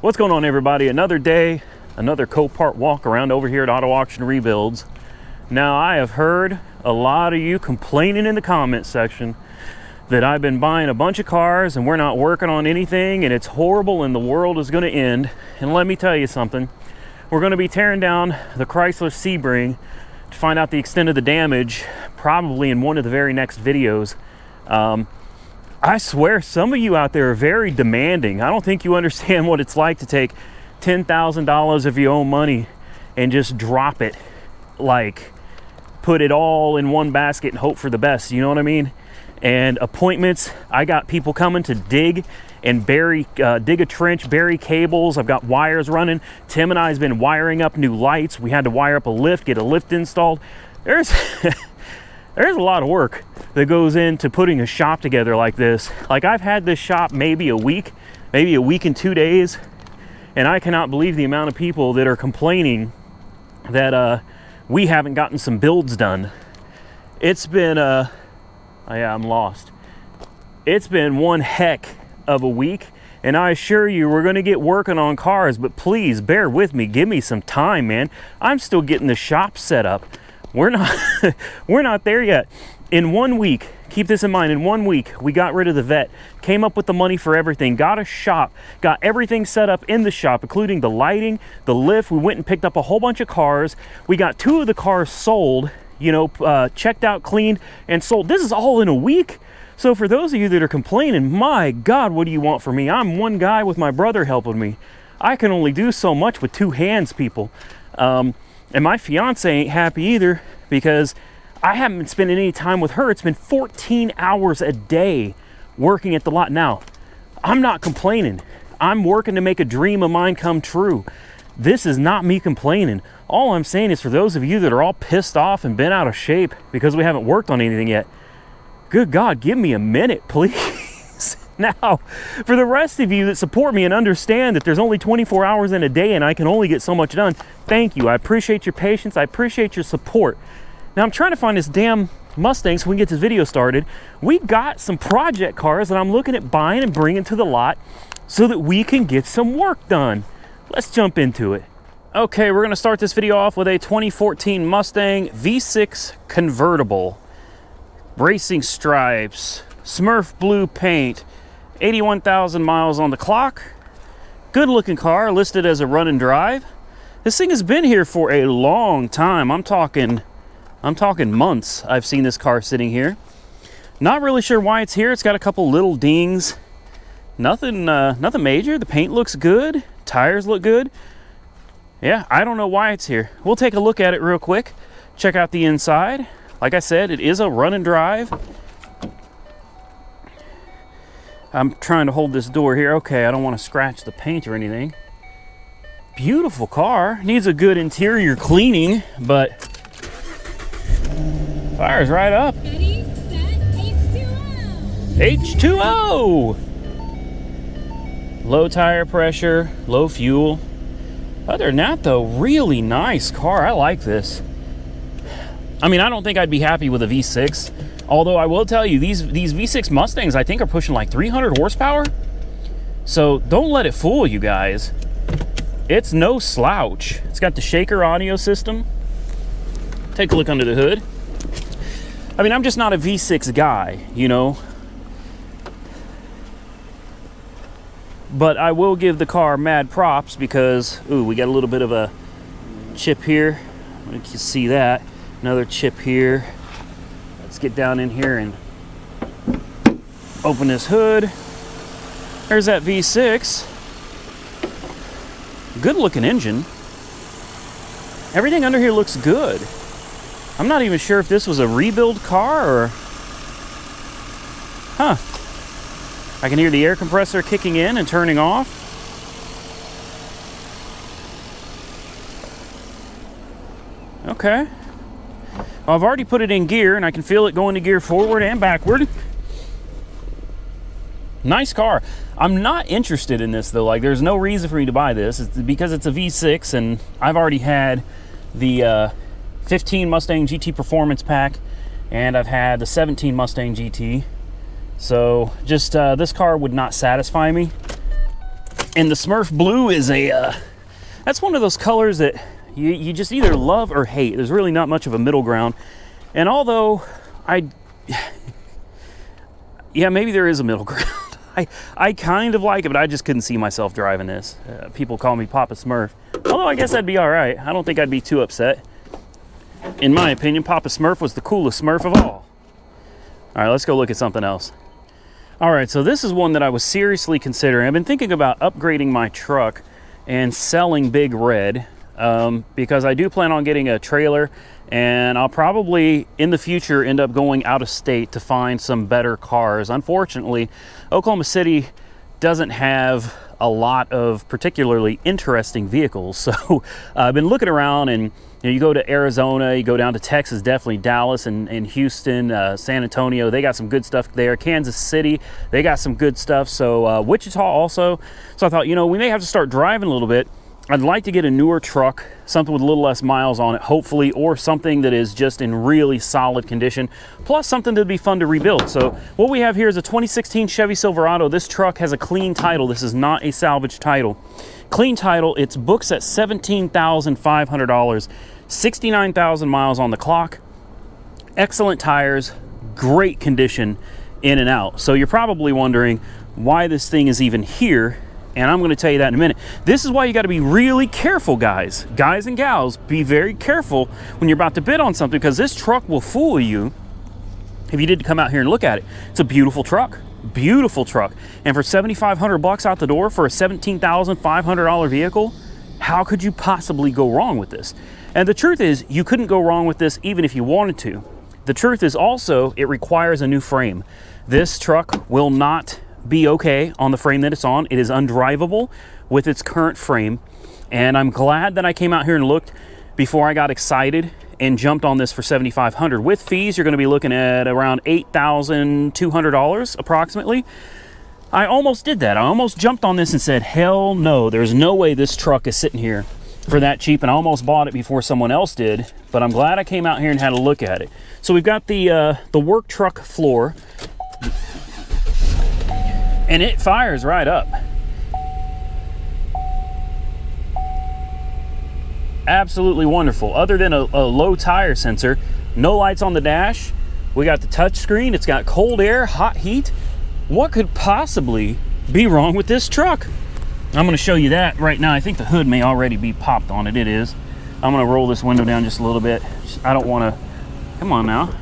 What's going on, everybody? Another day, another Copart walk around over here at Auto Auction Rebuilds. Now, I have heard a lot of you complaining in the comment section that I've been buying a bunch of cars and we're not working on anything and it's horrible and the world is going to end. And let me tell you something. We're going to be tearing down the Chrysler Sebring to find out the extent of the damage, probably in one of the very next videos. I swear some of you out there are very demanding. I don't think you understand what it's like to take $10,000 of your own money and just drop it, like put it all in one basket and hope for the best, you know what I mean? And appointments, I got people coming to dig and bury, dig a trench, bury cables. I've got wires running. Tim and I has been wiring up new lights. We had to wire up a lift, get a lift installed. There's there's a lot of work that goes into putting a shop together like this. Like, I've had this shop maybe a week and 2 days, and I cannot believe the amount of people that are complaining that we haven't gotten some builds done. It's been yeah, I'm lost. It's been one heck of a week, and I assure you we're going to get working on cars, but please bear with me. Give me some time, man. I'm still getting the shop set up. We're not there yet. In 1 week, keep this in mind, in 1 week, we got rid of the vet, came up with the money for everything, got a shop, got everything set up in the shop, including the lighting, the lift. We went and picked up a whole bunch of cars. We got 2 of the cars sold, you know, checked out, cleaned, and sold. This is all in a week. So for those of you that are complaining, my God, what do you want from me? I'm one guy with my brother helping me. I can only do so much with 2 hands, people. And my fiance ain't happy either, because I haven't been spending any time with her. It's been 14 hours a day working at the lot. Now, I'm not complaining. I'm working to make a dream of mine come true. This is not me complaining. All I'm saying is, for those of you that are all pissed off and been out of shape because we haven't worked on anything yet, good God, give me a minute, please. Now, for the rest of you that support me and understand that there's only 24 hours in a day and I can only get so much done, thank you. I appreciate your patience. I appreciate your support. Now, I'm trying to find this damn Mustang so we can get this video started. We got some project cars that I'm looking at buying and bringing to the lot so that we can get some work done. Let's jump into it. Okay, we're going to start this video off with a 2014 Mustang V6 Convertible. Racing stripes, Smurf blue paint, 81,000 miles on the clock. Good looking car, listed as a run and drive. This thing has been here for a long time. I'm talking months. I've seen this car sitting here. Not really sure why it's here. It's got a couple little dings. Nothing major. The paint looks good. Tires look good. Yeah, I don't know why it's here. We'll take a look at it real quick. Check out the inside. Like I said, it is a run and drive. I'm trying to hold this door here. Okay, I don't want to scratch the paint or anything. Beautiful car. Needs a good interior cleaning, but fires right up. Ready, set, H2O! Low tire pressure, low fuel. Other than that, though, really nice car. I like this. I mean, I don't think I'd be happy with a V6. Although I will tell you, these V6 Mustangs, I think, are pushing like 300 horsepower. So don't let it fool you guys. It's no slouch. It's got the shaker audio system. Take a look under the hood. I mean, I'm just not a V6 guy, you know. But I will give the car mad props because, ooh, we got a little bit of a chip here. You can see that. Another chip here. Let's get down in here and open this hood. There's that V6. Good looking engine. Everything under here looks good. I'm not even sure if this was a rebuild car or... Huh. I can hear the air compressor kicking in and turning off. Okay. Well, I've already put it in gear and I can feel it going to gear forward and backward. Nice car. I'm not interested in this though. Like, there's no reason for me to buy this. It's because it's a V6 and I've already had the 15 Mustang GT Performance Pack and I've had the 17 Mustang GT. So just this car would not satisfy me. And the Smurf blue is that's one of those colors that you just either love or hate. There's really not much of a middle ground. And although yeah, maybe there is a middle ground. I kind of like it, but I just couldn't see myself driving this. People call me Papa Smurf. Although I guess I'd be all right. I don't think I'd be too upset. In my opinion, Papa Smurf was the coolest Smurf of all. All right, let's go look at something else. All right, so this is one that I was seriously considering. I've been thinking about upgrading my truck and selling Big Red because I do plan on getting a trailer, and I'll probably in the future end up going out of state to find some better cars. Unfortunately, Oklahoma City doesn't have a lot of particularly interesting vehicles. So I've been looking around, and you go to Arizona, you go down to Texas, definitely Dallas and Houston, San Antonio, they got some good stuff there. Kansas City, they got some good stuff. So Wichita also. So I thought, we may have to start driving a little bit. I'd like to get a newer truck, something with a little less miles on it, hopefully, or something that is just in really solid condition, plus something that'd be fun to rebuild. So what we have here is a 2016 Chevy Silverado. This truck has a clean title. This is not a salvage title. Clean title, it's books at $17,500, 69,000 miles on the clock, excellent tires, great condition in and out. So you're probably wondering why this thing is even here. And I'm going to tell you that in a minute. This is why you got to be really careful, guys and gals. Be very careful when you're about to bid on something, because this truck will fool you if you did come out here and look at it. It's a beautiful truck, and for $7,500 out the door for a $17,500 vehicle, how could you possibly go wrong with this? And the truth is, you couldn't go wrong with this even if you wanted to. The truth is also, it requires a new frame. This truck will not be okay on the frame that it's on. It is undrivable with its current frame, and I'm glad that I came out here and looked before I got excited and jumped on this for $7,500. With fees, you're going to be looking at around $8,200 approximately. I almost did that. I almost jumped on this and said, hell no, there's no way this truck is sitting here for that cheap, and I almost bought it before someone else did, but I'm glad I came out here and had a look at it. So we've got the work truck floor, and it fires right up. Absolutely wonderful. Other than a low tire sensor, no lights on the dash. We got the touch screen. It's got cold air, hot heat. What could possibly be wrong with this truck? I'm going to show you that right now. I think the hood may already be popped on it. It is. I'm going to roll this window down just a little bit. I don't want to, come on now.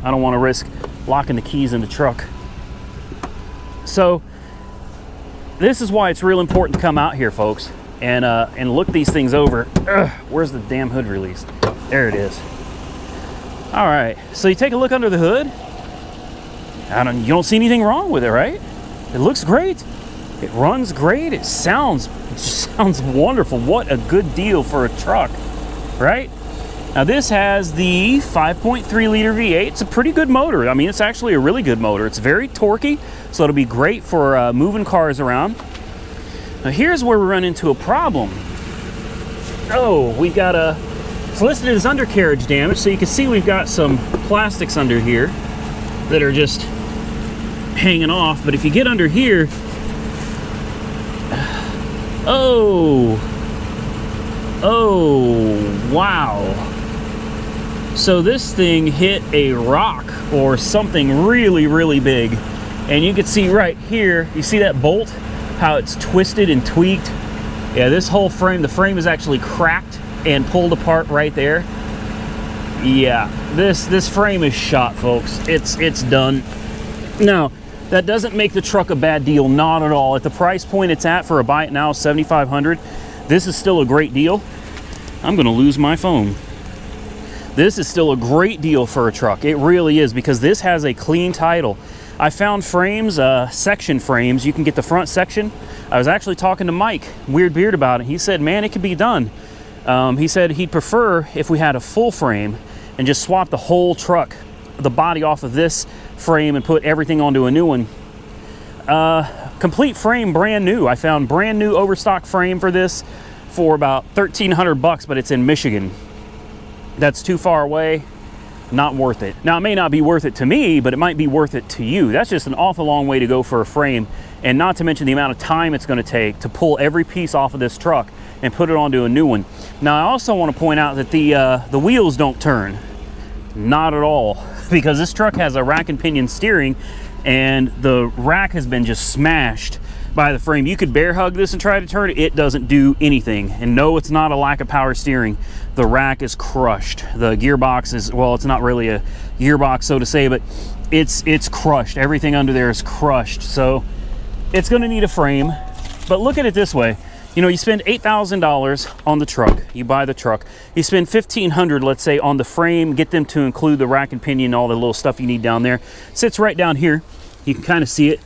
I don't want to risk locking the keys in the truck. So this is why it's real important to come out here, folks, and look these things over. Ugh, where's the damn hood release? There it is. All right, so you take a look under the hood. You don't see anything wrong with it, right? It looks great. It runs great. It just sounds wonderful. What a good deal for a truck, right? Now this has the 5.3 liter V8. It's a pretty good motor. I mean, it's actually a really good motor. It's very torquey, so it'll be great for moving cars around. Now here's where we run into a problem. Oh, we've got it's listed as undercarriage damage, so you can see we've got some plastics under here that are just hanging off. But if you get under here, oh, wow. So this thing hit a rock or something really, really big. And you can see right here, you see that bolt, how it's twisted and tweaked? Yeah, this whole frame, the frame is actually cracked and pulled apart right there. Yeah, this frame is shot, folks. It's done. Now, that doesn't make the truck a bad deal, not at all. At the price point it's at for a buy it now, $7,500, this is still a great deal. I'm gonna lose my phone. This is still a great deal for a truck. It really is, because this has a clean title. I found frames, section frames. You can get the front section. I was actually talking to Mike Weird Beard about it. He said, man, it could be done. He said he'd prefer if we had a full frame and just swap the whole truck, the body off of this frame, and put everything onto a new one. Complete frame, brand new. I found brand new overstock frame for this for about $1,300, but it's in Michigan. That's too far away. not worth it. Now, it may not be worth it to me, but it might be worth it to you. That's just an awful long way to go for a frame, and not to mention the amount of time it's going to take to pull every piece off of this truck and put it onto a new one. Now, I also want to point out that the wheels don't turn. Not at all, because this truck has a rack and pinion steering, and the rack has been just smashed by the frame. You could bear hug this and try to turn it. It doesn't do anything. And no, it's not a lack of power steering. The rack is crushed. The gearbox is, well, it's not really a gearbox, so to say, but it's crushed. Everything under there is crushed. So it's going to need a frame. But look at it this way. You know, you spend $8,000 on the truck. You buy the truck. You spend $1,500, let's say, on the frame. Get them to include the rack and pinion, all the little stuff you need down there. Sits right down here. You can kind of see it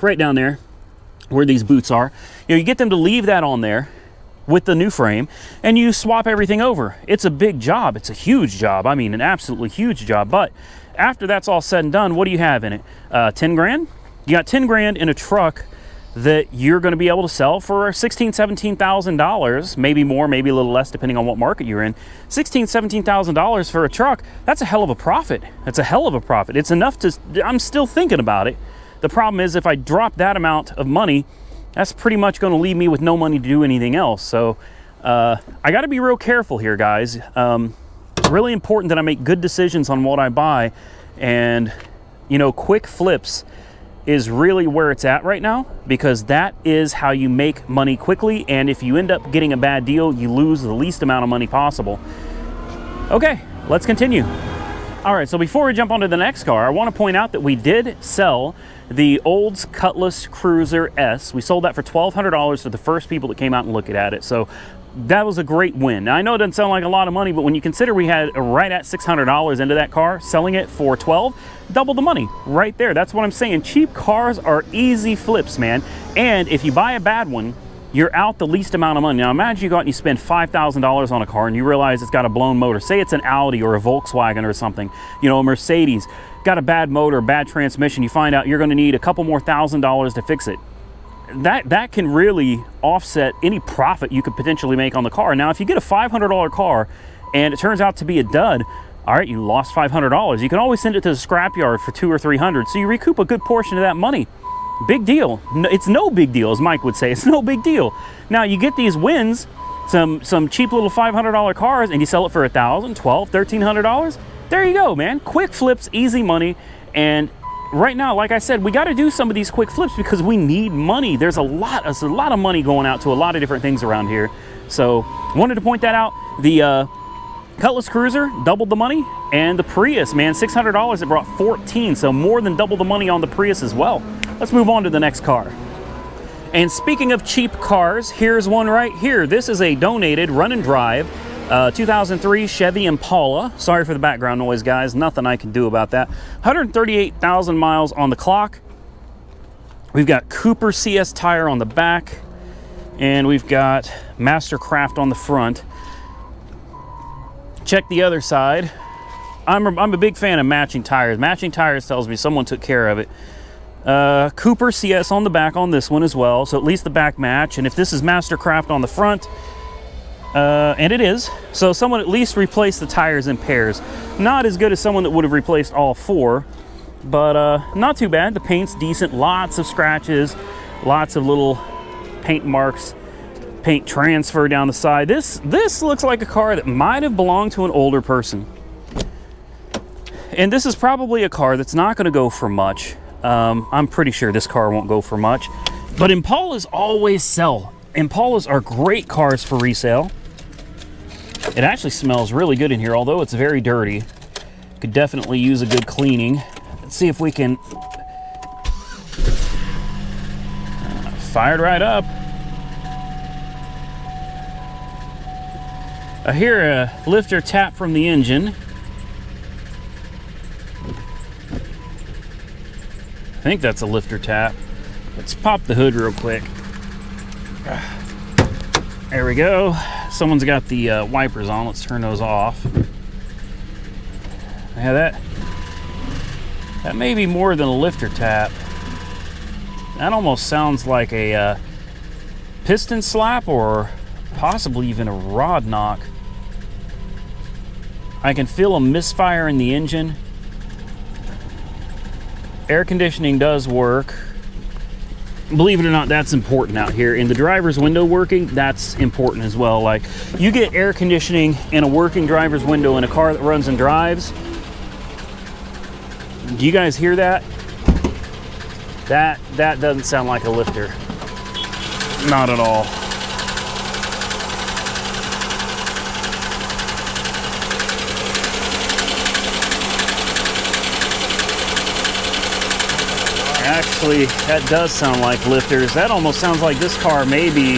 right down there where these boots are. You know, you get them to leave that on there with the new frame, and you swap everything over. It's a big job. It's a huge job. I mean, an absolutely huge job. But after that's all said and done, what do you have in it? 10 grand? You got 10 grand in a truck that you're going to be able to sell for $16,000, $17,000, maybe more, maybe a little less, depending on what market you're in. $16,000, $17,000 for a truck, that's a hell of a profit. That's a hell of a profit. It's enough to, I'm still thinking about it. The problem is, if I drop that amount of money, that's pretty much going to leave me with no money to do anything else. So I got to be real careful here, guys. It's really important that I make good decisions on what I buy. And, you know, quick flips is really where it's at right now, because that is how you make money quickly. And if you end up getting a bad deal, you lose the least amount of money possible. Okay, let's continue. All right, so before we jump onto the next car, I want to point out that we did sell the Olds Cutlass Cruiser S. We sold that for $1,200 to the first people that came out and looked at it. So that was a great win. Now, I know it doesn't sound like a lot of money, but when you consider we had right at $600 into that car, selling it for $12, double the money right there. That's what I'm saying. Cheap cars are easy flips, man. And if you buy a bad one, you're out the least amount of money. Now, imagine you go out and you spend $5,000 on a car and you realize it's got a blown motor. Say it's an Audi or a Volkswagen or something, you know, a Mercedes, got a bad motor, bad transmission. You find out you're going to need a couple more $1,000s to fix it. That can really offset any profit you could potentially make on the car. Now, if you get a $500 car and it turns out to be a dud, all right, you lost $500. You can always send it to the scrapyard for $200 or $300, so you recoup a good portion of that money. Big deal. It's no big deal, as Mike would say. It's no big deal. Now, you get these wins, some cheap little $500 cars, and you sell it for $1,000, $1,200, $1,300. There you go, man. Quick flips, easy money. And right now, like I said, we got to do some of these quick flips because we need money. There's a lot of money going out to a lot of different things around here. So wanted to point that out. The Cutlass Cruiser doubled the money, and the Prius, man, $600, it brought 14, so more than double the money on the Prius as well. Let's move on to the next car. And speaking of cheap cars, here's one right here. This is a donated run and drive 2003 Chevy Impala. Sorry for the background noise, guys. Nothing I can do about that. 138,000 miles on the clock. We've got Cooper CS tire on the back, and we've got Mastercraft on the front. Check the other side. I'm a big fan of matching tires. Matching tires tells me someone took care of it. Cooper CS on the back on this one as well, so at least the back match. And if this is Mastercraft on the front, and it is, so someone at least replaced the tires in pairs. Not as good as someone that would have replaced all four, but not too bad. The paint's decent, lots of scratches, lots of little paint marks, paint transfer down the side. This looks like a car that might have belonged to an older person. And this is probably a car that's not going to go for much. I'm pretty sure this car won't go for much, but Impalas always sell. Impalas are great cars for resale. It actually smells really good in here, although it's very dirty. Could definitely use a good cleaning. Let's see if we can fire it right up. I hear a lifter tap from the engine. I think that's a lifter tap. Let's pop the hood real quick. There we go. Someone's got the wipers on. Let's turn those off. Yeah, that may be more than a lifter tap. That almost sounds like a piston slap or possibly even a rod knock. I can feel a misfire in the engine. Air conditioning does work. Believe it or not, that's important out here. In the driver's window working, that's important as well. Like, you get air conditioning in a working driver's window in a car that runs and drives. Do you guys hear that? That doesn't sound like a lifter. Not at all. Actually, that does sound like lifters. That almost sounds like this car maybe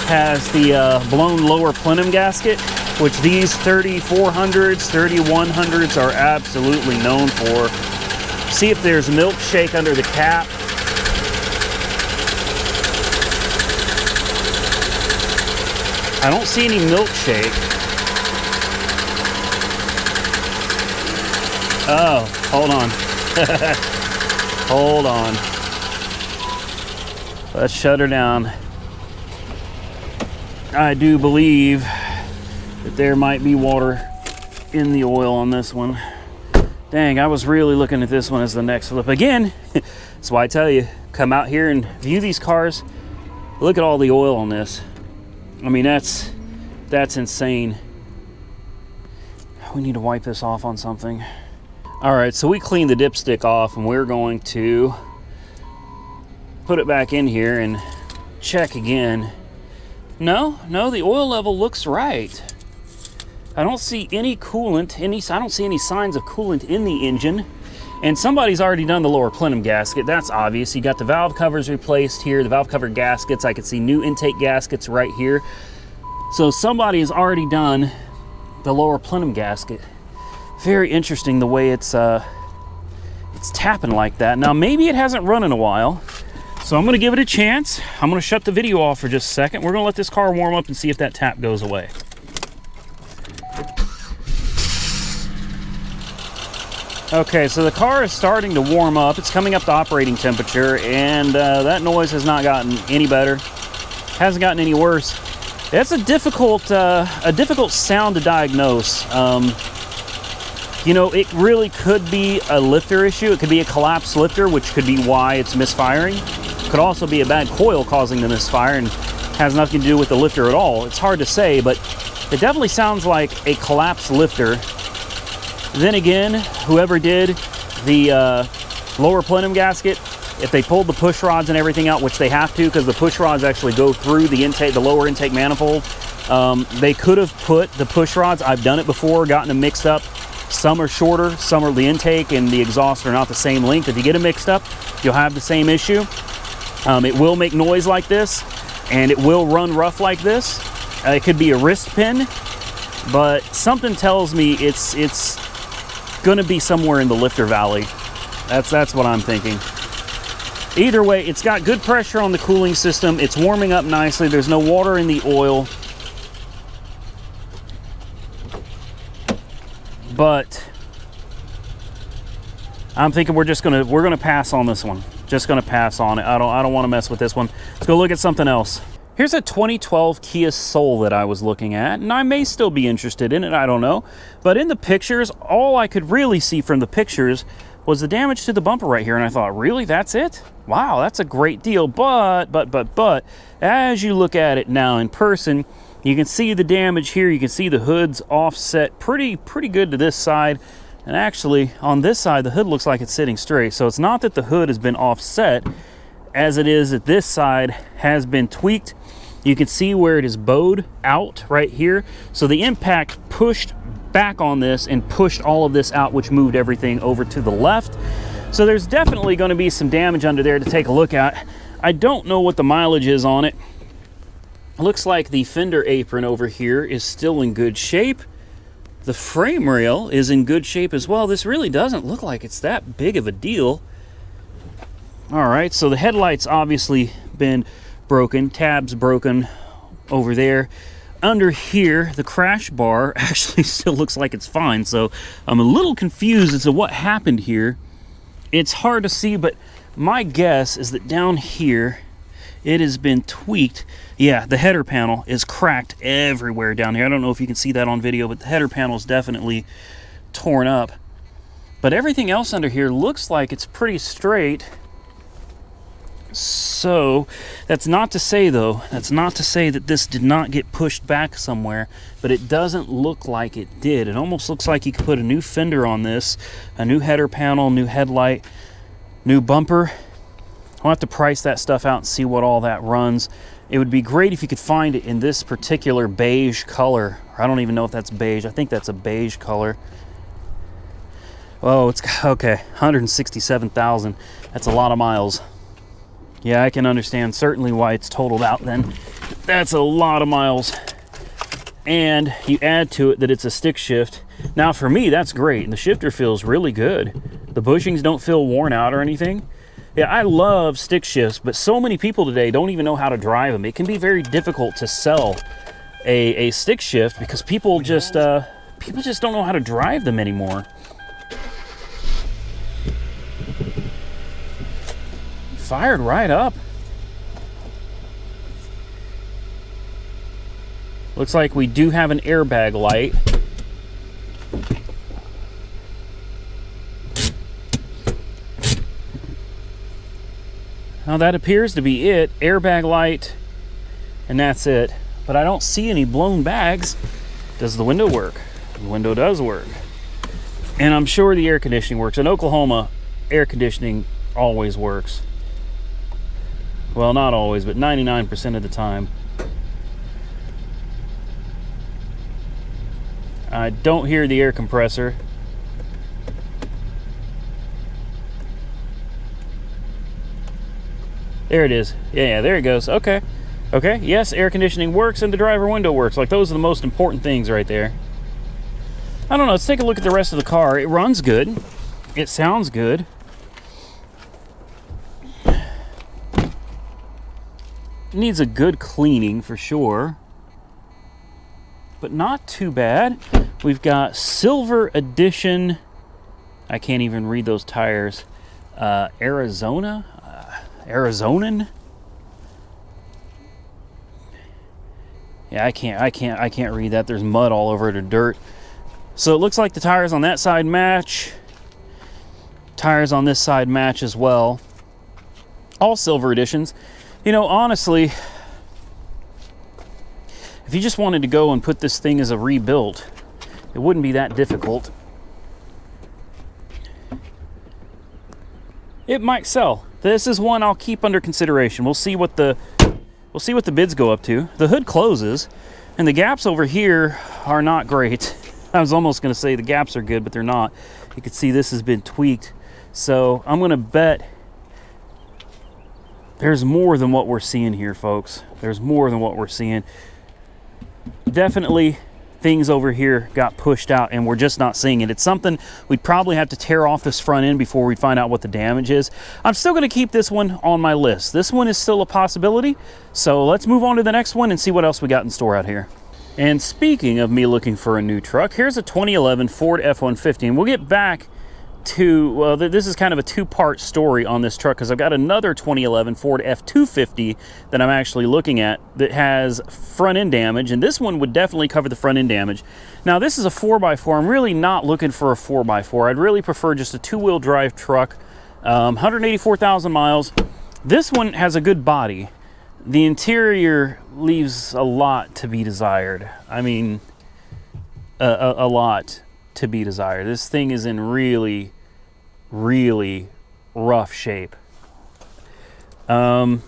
has the blown lower plenum gasket, which these 3400s, 3100s are absolutely known for. See if there's milkshake under the cap. I don't see any milkshake. Oh, hold on. Hold on. Let's shut her down. I do believe that there might be water in the oil on this one. Dang, I was really looking at this one as the next flip. Again, that's why I tell you, come out here and view these cars. Look at all the oil on this. I mean, that's insane. We need to wipe this off on something. All right, so we cleaned the dipstick off and we're going to put it back in here and check again. No, the oil level looks right. I don't see any coolant, I don't see any signs of coolant in the engine. And somebody's already done the lower plenum gasket, that's obvious. You got the valve covers replaced here, the valve cover gaskets. I can see new intake gaskets right here. So somebody has already done the lower plenum gasket. Very interesting the way it's tapping like that. Now maybe it hasn't run in a while, so I'm gonna give it a chance. I'm gonna shut the video off for just a second. We're gonna let this car warm up and see if that tap goes away. Okay, so the car is starting to warm up. It's coming up to operating temperature, and that noise has not gotten any better. Hasn't gotten any worse. That's a difficult sound to diagnose. You know, it really could be a lifter issue. It could be a collapsed lifter, which could be why it's misfiring. It could also be a bad coil causing the misfire and has nothing to do with the lifter at all. It's hard to say, but it definitely sounds like a collapsed lifter. Then again, whoever did the lower plenum gasket, if they pulled the push rods and everything out, which they have to because the push rods actually go through the intake, the lower intake manifold, they could have put the push rods, I've done it before, gotten them mixed up. Some are shorter, some are the intake and the exhaust are not the same length. If you get them mixed up, you'll have the same issue. It will make noise like this, and it will run rough like this. It could be a wrist pin, but something tells me it's gonna be somewhere in the lifter valley. That's what I'm thinking. Either way, it's got good pressure on the cooling system. It's warming up nicely. There's no water in the oil. But I'm thinking we're gonna pass on this one. Just gonna pass on it. I don't want to mess with this one. Let's go look at something else. Here's a 2012 Kia Soul that I was looking at, and I may still be interested in it, I don't know. But in the pictures, all I could really see from the pictures was the damage to the bumper right here, and I thought, really, that's it? Wow, that's a great deal. But as you look at it now in person, you can see the damage here. You can see the hood's offset pretty good to this side. And actually, on this side, the hood looks like it's sitting straight. So it's not that the hood has been offset, as it is that this side has been tweaked. You can see where it is bowed out right here. So the impact pushed back on this and pushed all of this out, which moved everything over to the left. So there's definitely going to be some damage under there to take a look at. I don't know what the mileage is on it. Looks like the fender apron over here is still in good shape. The frame rail is in good shape as well. This really doesn't look like it's that big of a deal. All right, so the headlight's obviously been broken, tabs broken over there. Under here, the crash bar actually still looks like it's fine, so I'm a little confused as to what happened here. It's hard to see, but my guess is that down here It has been tweaked. Yeah, the header panel is cracked everywhere down here. I don't know if you can see that on video, but the header panel is definitely torn up. But everything else under here looks like it's pretty straight. So that's not to say, though, that's not to say that this did not get pushed back somewhere, but it doesn't look like it did. It almost looks like you could put a new fender on this, a new header panel, new headlight, new bumper. I'll have to price that stuff out and see what all that runs. It would be great if you could find it in this particular beige color. I don't even know if that's beige. I think that's a beige color. Oh, it's okay. 167,000. That's a lot of miles. Yeah, I can understand certainly why it's totaled out then. That's a lot of miles. And you add to it that it's a stick shift. Now for me, that's great. And the shifter feels really good. The bushings don't feel worn out or anything. Yeah, I love stick shifts, but so many people today don't even know how to drive them. It can be very difficult to sell a stick shift because people just don't know how to drive them anymore. Fired right up. Looks like we do have an airbag light. Now that appears to be it. Airbag light, and that's it. But I don't see any blown bags. Does the window work? The window does work. And I'm sure the air conditioning works. In Oklahoma, air conditioning always works. Well, not always, but 99% of the time. I don't hear the air compressor. There it is. Yeah, there it goes. Okay. Okay, yes, air conditioning works and the driver window works. Like, those are the most important things right there. I don't know, let's take a look at the rest of the car. It runs good. It sounds good. It needs a good cleaning for sure, but not too bad. We've got Silver Edition. I can't even read those tires. Arizonan. Yeah, I can't read that. There's mud all over it or dirt. So it looks like the tires on that side match. Tires on this side match as well. All Silver Editions. You know, honestly, if you just wanted to go and put this thing as a rebuild, it wouldn't be that difficult. It might sell. This is one I'll keep under consideration. We'll see what the bids go up to. The hood closes, and the gaps over here are not great. I was almost going to say the gaps are good, but they're not. You can see this has been tweaked. So I'm going to bet there's more than what we're seeing here, folks. There's more than what we're seeing. Definitely things over here got pushed out and we're just not seeing it. It's something we'd probably have to tear off this front end before we find out what the damage is. I'm still going to keep this one on my list. This one is still a possibility. So let's move on to the next one and see what else we got in store out here. And speaking of me looking for a new truck, here's a 2011 Ford F-150. And we'll get back to, well, this is kind of a two-part story on this truck because I've got another 2011 Ford F-250 that I'm actually looking at that has front-end damage, and this one would definitely cover the front-end damage. Now, this is a 4x4. I'm really not looking for a 4x4. I'd really prefer just a two-wheel drive truck, 184,000 miles. This one has a good body. The interior leaves a lot to be desired. I mean, a lot to be desired. This thing is in really, really rough shape. Yeah,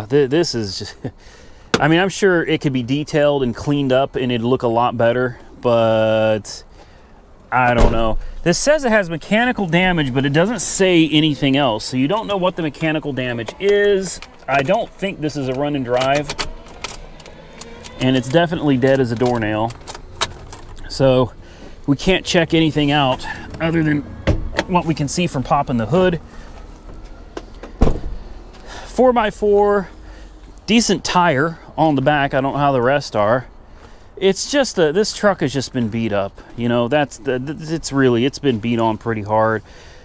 this is just, I mean, I'm sure it could be detailed and cleaned up and it'd look a lot better, but I don't know. This says it has mechanical damage, but it doesn't say anything else, so you don't know what the mechanical damage is. I don't think this is a run and drive, and it's definitely dead as a doornail. So we can't check anything out other than what we can see from popping the hood. 4x4, decent tire on the back. I don't know how the rest are. It's just this truck has just been beat up. You know, it's been beat on pretty hard.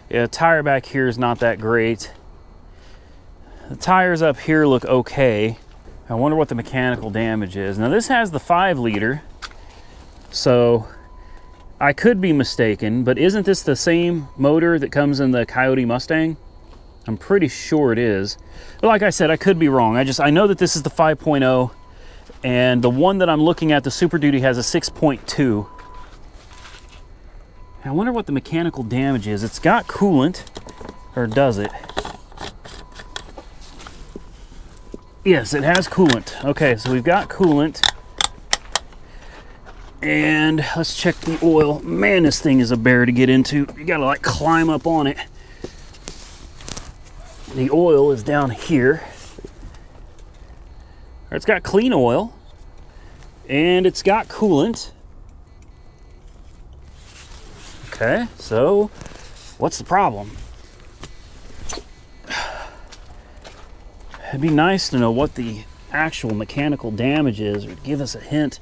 Yeah, tire back here is not that great. The tires up here look okay. I wonder what the mechanical damage is. Now this has the 5-liter, so I could be mistaken, but isn't this the same motor that comes in the Coyote Mustang? I'm pretty sure it is. But like I said, I could be wrong. I know that this is the 5.0, and the one that I'm looking at, the Super Duty, has a 6.2. I wonder what the mechanical damage is. It's got coolant, or does it? Yes, it has coolant. Okay, so we've got coolant. And let's check the oil. Man, this thing is a bear to get into. You gotta like climb up on it. The oil is down here. It's got clean oil. And it's got coolant. Okay, so what's the problem? It'd be nice to know what the actual mechanical damage is, or give us a hint.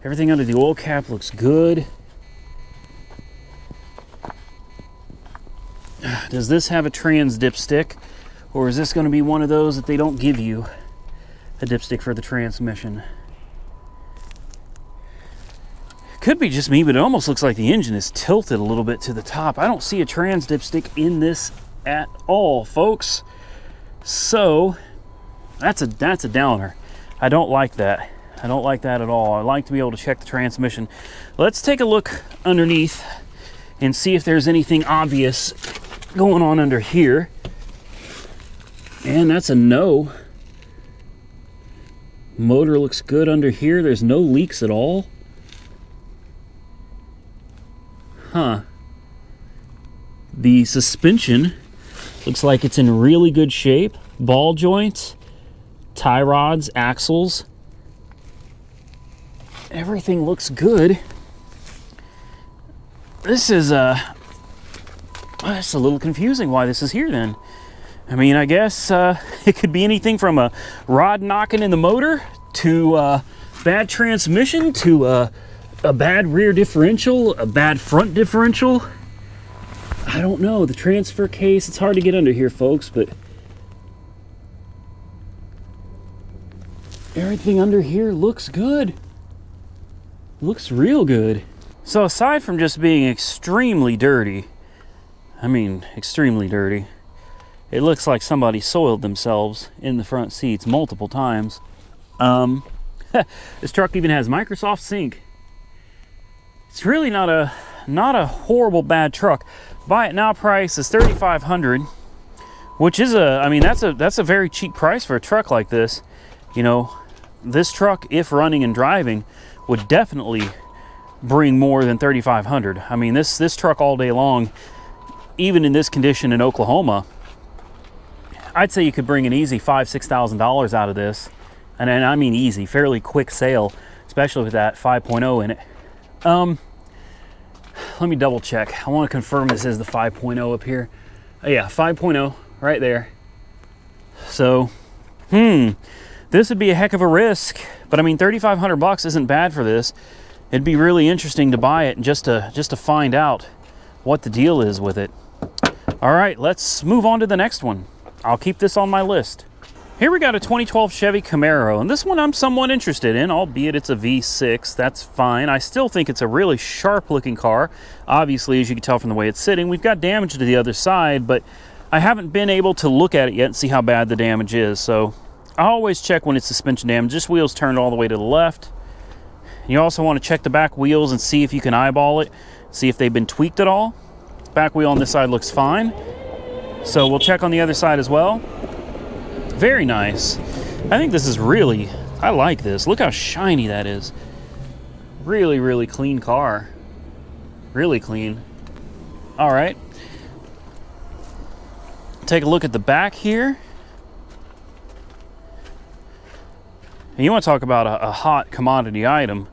Everything under the oil cap looks good. Does this have a trans dipstick, or is this going to be one of those that they don't give you a dipstick for the transmission? Could be just me, but it almost looks like the engine is tilted a little bit to the top. I don't see a trans dipstick in this at all, folks. So that's a downer. I don't like that. I don't like that at all. I like to be able to check the transmission. Let's take a look underneath and see if there's anything obvious going on under here. And that's a no. Motor looks good under here. There's no leaks at all. Huh. The suspension looks like it's in really good shape. Ball joints, tie rods, axles. Everything looks good. This is it's a little confusing why this is here then. I mean, I guess it could be anything from a rod knocking in the motor to bad transmission to a bad rear differential, a bad front differential. I don't know. The transfer case, it's hard to get under here, folks, but everything under here looks good. Looks real good. So aside from just being extremely dirty, I mean extremely dirty, it looks like somebody soiled themselves in the front seats multiple times. This truck even has Microsoft Sync. It's really not a horrible bad truck. Buy it now price is $3,500, which is that's a very cheap price for a truck like this. You know, this truck, if running and driving, would definitely bring more than $3,500. I mean, this truck all day long, even in this condition in Oklahoma, I'd say you could bring an easy $5,000–6,000 out of this. And I mean easy, fairly quick sale, especially with that 5.0 in it. Let me double check. I want to confirm this is the 5.0 up here. Yeah, 5.0 right there. So, this would be a heck of a risk, but I mean, $3,500 isn't bad for this. It'd be really interesting to buy it and just to find out what the deal is with it. All right, let's move on to the next one. I'll keep this on my list. Here we got a 2012 Chevy Camaro, and this one I'm somewhat interested in, albeit it's a V6. That's fine. I still think it's a really sharp-looking car. Obviously, as you can tell from the way it's sitting, we've got damage to the other side, but I haven't been able to look at it yet and see how bad the damage is. So I always check when it's suspension damage. This wheel's turned all the way to the left. You also want to check the back wheels and see if you can eyeball it, see if they've been tweaked at all. Back wheel on this side looks fine. So we'll check on the other side as well. Very nice. I think this is really, I like this. Look how shiny that is. Really, really clean car. Really clean. All right. Take a look at the back here. And you want to talk about a hot commodity item.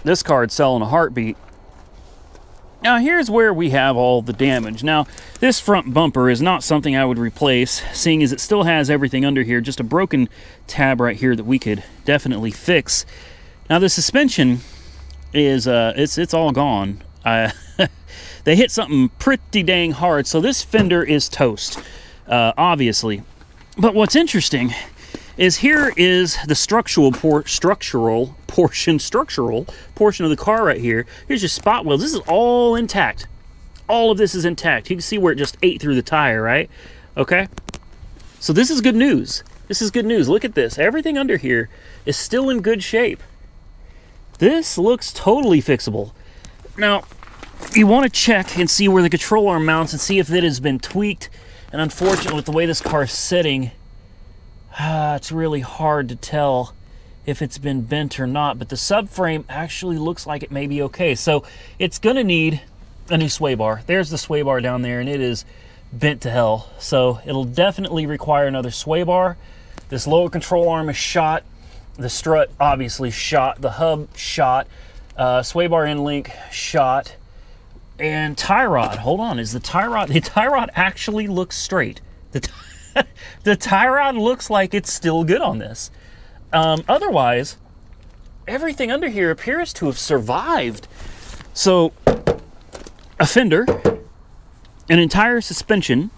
This car'd sell in a heartbeat. Now here's where we have all the damage. Now this front bumper is not something I would replace, seeing as it still has everything under here, just a broken tab right here that we could definitely fix. Now the suspension is it's all gone. They hit something pretty dang hard, so this fender is toast. obviously. But what's interesting is here is the structural portion of the car right here. Here's your spot wheels. This is all intact. All of this is intact. You can see where it just ate through the tire, right? Okay. So this is good news. This is good news. Look at this. Everything under here is still in good shape. This looks totally fixable. Now, you want to check and see where the control arm mounts and see if it has been tweaked. And unfortunately, with the way this car is sitting, it's really hard to tell if it's been bent or not. But the subframe actually looks like it may be okay. So it's going to need a new sway bar. There's the sway bar down there, and it is bent to hell. So it'll definitely require another sway bar. This lower control arm is shot. The strut obviously shot. The hub shot. Sway bar end link shot. And tie rod. Hold on. Is the tie rod? The tie rod actually looks straight. The tie rod looks like it's still good on this. Otherwise, everything under here appears to have survived. So, a fender, an entire suspension,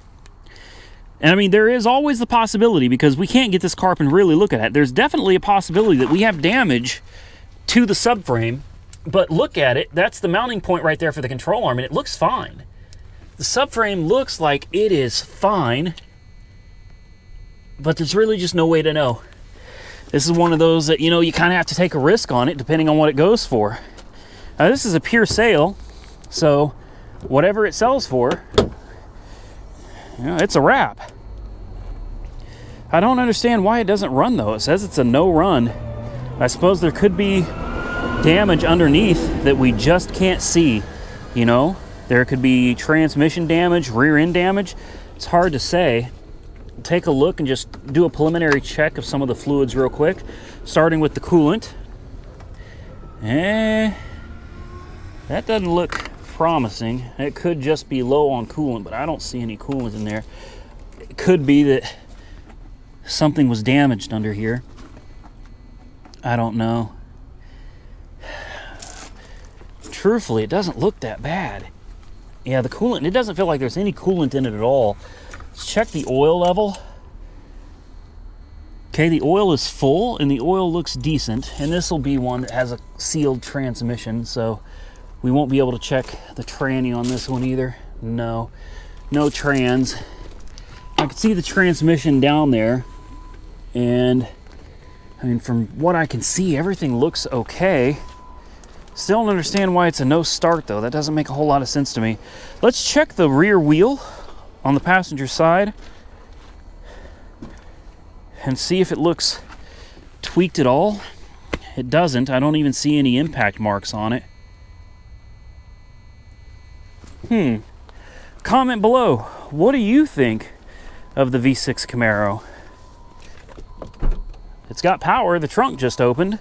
and I mean, there is always the possibility, because we can't get this car up and really look at it. There's definitely a possibility that we have damage to the subframe, but look at it. That's the mounting point right there for the control arm, and it looks fine. The subframe looks like it is fine, but there's really just no way to know. This is one of those that, you know, you kind of have to take a risk on it depending on what it goes for. Now, this is a pure sale, so whatever it sells for, you know, it's a wrap. I don't understand why it doesn't run, though. It says it's a no run. I suppose there could be damage underneath that we just can't see, you know? There could be transmission damage, rear end damage. It's hard to say. Take a look and just do a preliminary check of some of the fluids real quick, starting with the coolant. That doesn't look promising. It could just be low on coolant, but I don't see any coolant in there. It could be that something was damaged under here. I don't know. Truthfully, it doesn't look that bad. Yeah, the coolant, it doesn't feel like there's any coolant in it at all. Let's check the oil level. Okay, the oil is full and the oil looks decent, and this will be one that has a sealed transmission, so we won't be able to check the tranny on this one either. No trans. I can see the transmission down there, and I mean, from what I can see, everything looks okay. Still don't understand why it's a no start, though. That doesn't make a whole lot of sense to me. Let's check the rear wheel on the passenger side and see if it looks tweaked at all. It doesn't. I don't even see any impact marks on it. Comment below. What do you think of the V6 Camaro? It's got power. The trunk just opened.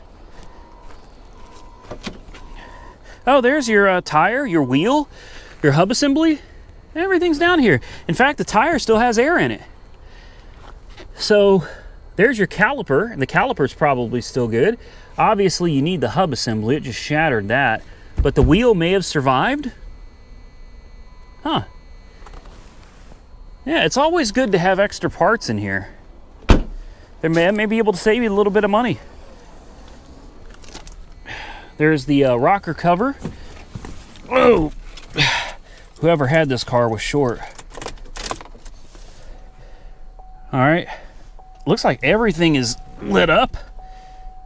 Oh, there's your tire, your wheel, your hub assembly. Everything's down here. In fact, the tire still has air in it. So there's your caliper, and the caliper's probably still good. Obviously, you need the hub assembly. It just shattered that. But the wheel may have survived. Huh. Yeah, it's always good to have extra parts in here. They may be able to save you a little bit of money. There's the rocker cover. Oh, whoever had this car was short. All right. Looks like everything is lit up.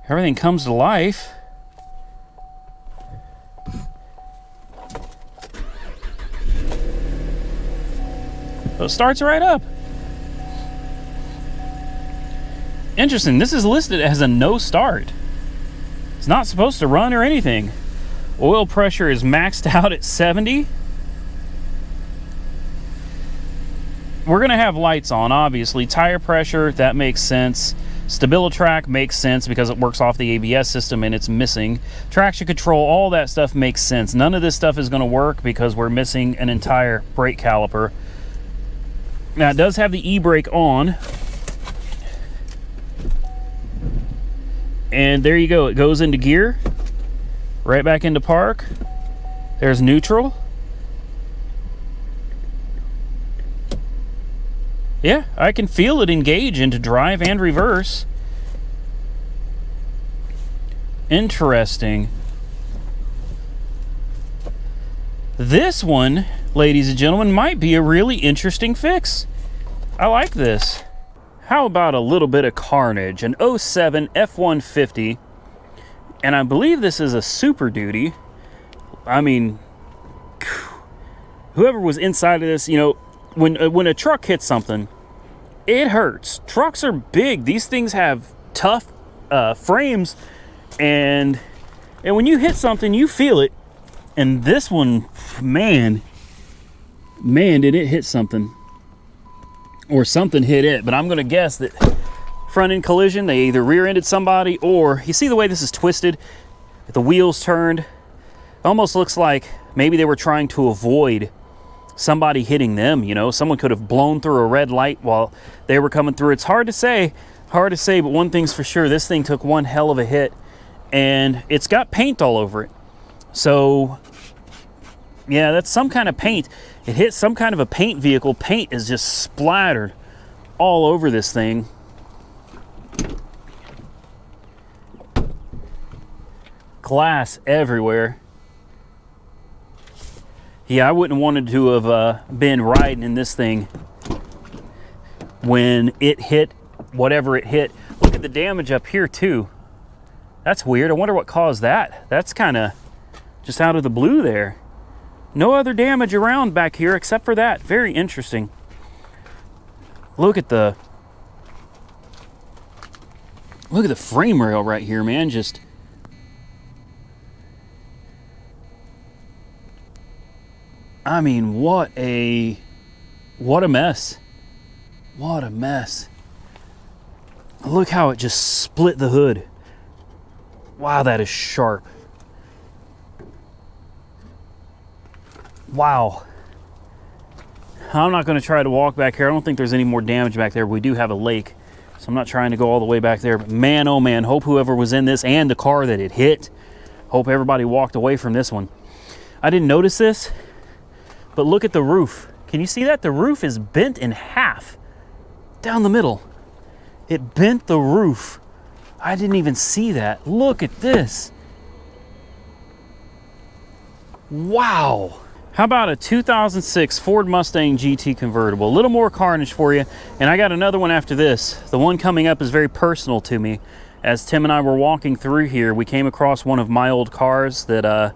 Everything comes to life. So it starts right up. Interesting. This is listed as a no start. It's not supposed to run or anything. Oil pressure is maxed out at 70. We're going to have lights on, obviously. Tire pressure, that makes sense. StabiliTrak makes sense because it works off the ABS system and it's missing. Traction control, all that stuff makes sense. None of this stuff is going to work because we're missing an entire brake caliper. Now, it does have the e-brake on. And there you go. It goes into gear. Right back into park. There's neutral. Yeah, I can feel it engage into drive and reverse. Interesting. This one, ladies and gentlemen, might be a really interesting fix. I like this. How about a little bit of Carnage, an 07 F-150, and I believe this is a Super Duty. I mean, whoever was inside of this, you know, when a truck hits something, it hurts. Trucks are big. These things have tough frames, and when you hit something, you feel it. And this one, man, did it hit something. Or something hit it. But I'm going to guess that front end collision, they either rear-ended somebody, or you see the way this is twisted? The wheels turned. It almost looks like maybe they were trying to avoid somebody hitting them, you know. Someone could have blown through a red light while they were coming through. It's hard to say, but one thing's for sure. This thing took one hell of a hit, and it's got paint all over it. So, yeah, that's some kind of paint. It hit some kind of a paint vehicle. Paint is just splattered all over this thing. Glass everywhere. Yeah, I wouldn't have wanted to have been riding in this thing when it hit whatever it hit. Look at the damage up here too. That's weird. I wonder what caused that. That's kind of just out of the blue there. No other damage around back here except for that. Very interesting. Look at the frame rail right here, man. Just I mean, what a mess. What a mess. Look how it just split the hood. Wow, that is sharp. Wow. I'm not going to try to walk back here. I don't think there's any more damage back there. We do have a lake, so I'm not trying to go all the way back there. But man, oh man, hope whoever was in this and the car that it hit, hope everybody walked away from this one. I didn't notice this, but look at the roof. Can you see that? The roof is bent in half down the middle. It bent the roof. I didn't even see that. Look at this. Wow. How about a 2006 Ford Mustang GT Convertible? A little more carnage for you. And I got another one after this. The one coming up is very personal to me. As Tim and I were walking through here, we came across one of my old cars that I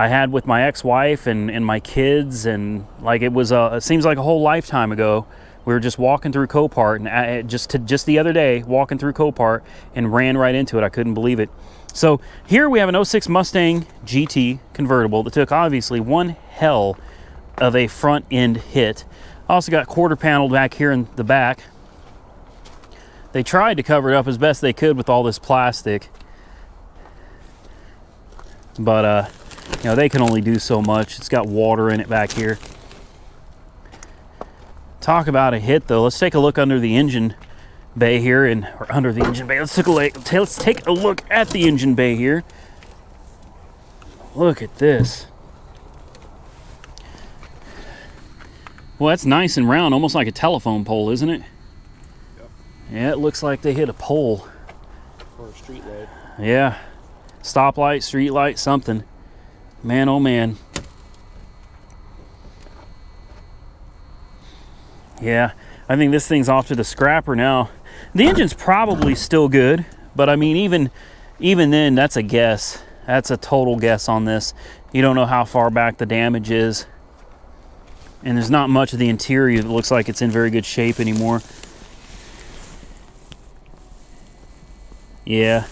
had with my ex-wife and my kids. And like it seems like a whole lifetime ago. We were just walking through Copart, and just the other day, walking through Copart, and ran right into it. I couldn't believe it. So here we have an 06 Mustang GT Convertible that took obviously one hell of a front end hit. Also got quarter panel back here in the back. They tried to cover it up as best they could with all this plastic, but you know, they can only do so much. It's got water in it back here. Talk about a hit though. Let's take a look under the engine bay here, or under the engine bay. Let's take a look at the engine bay here. Look at this. Well, that's nice and round, almost like a telephone pole, isn't it? Yep. Yeah, it looks like they hit a pole. Or a street light. Yeah. Stoplight, street light, something. Man, oh man. Yeah, I think this thing's off to the scrapper now. The engine's probably still good, but I mean, even then, that's a guess. That's a total guess on this. You don't know how far back the damage is. And there's not much of the interior that looks like it's in very good shape anymore. Yeah.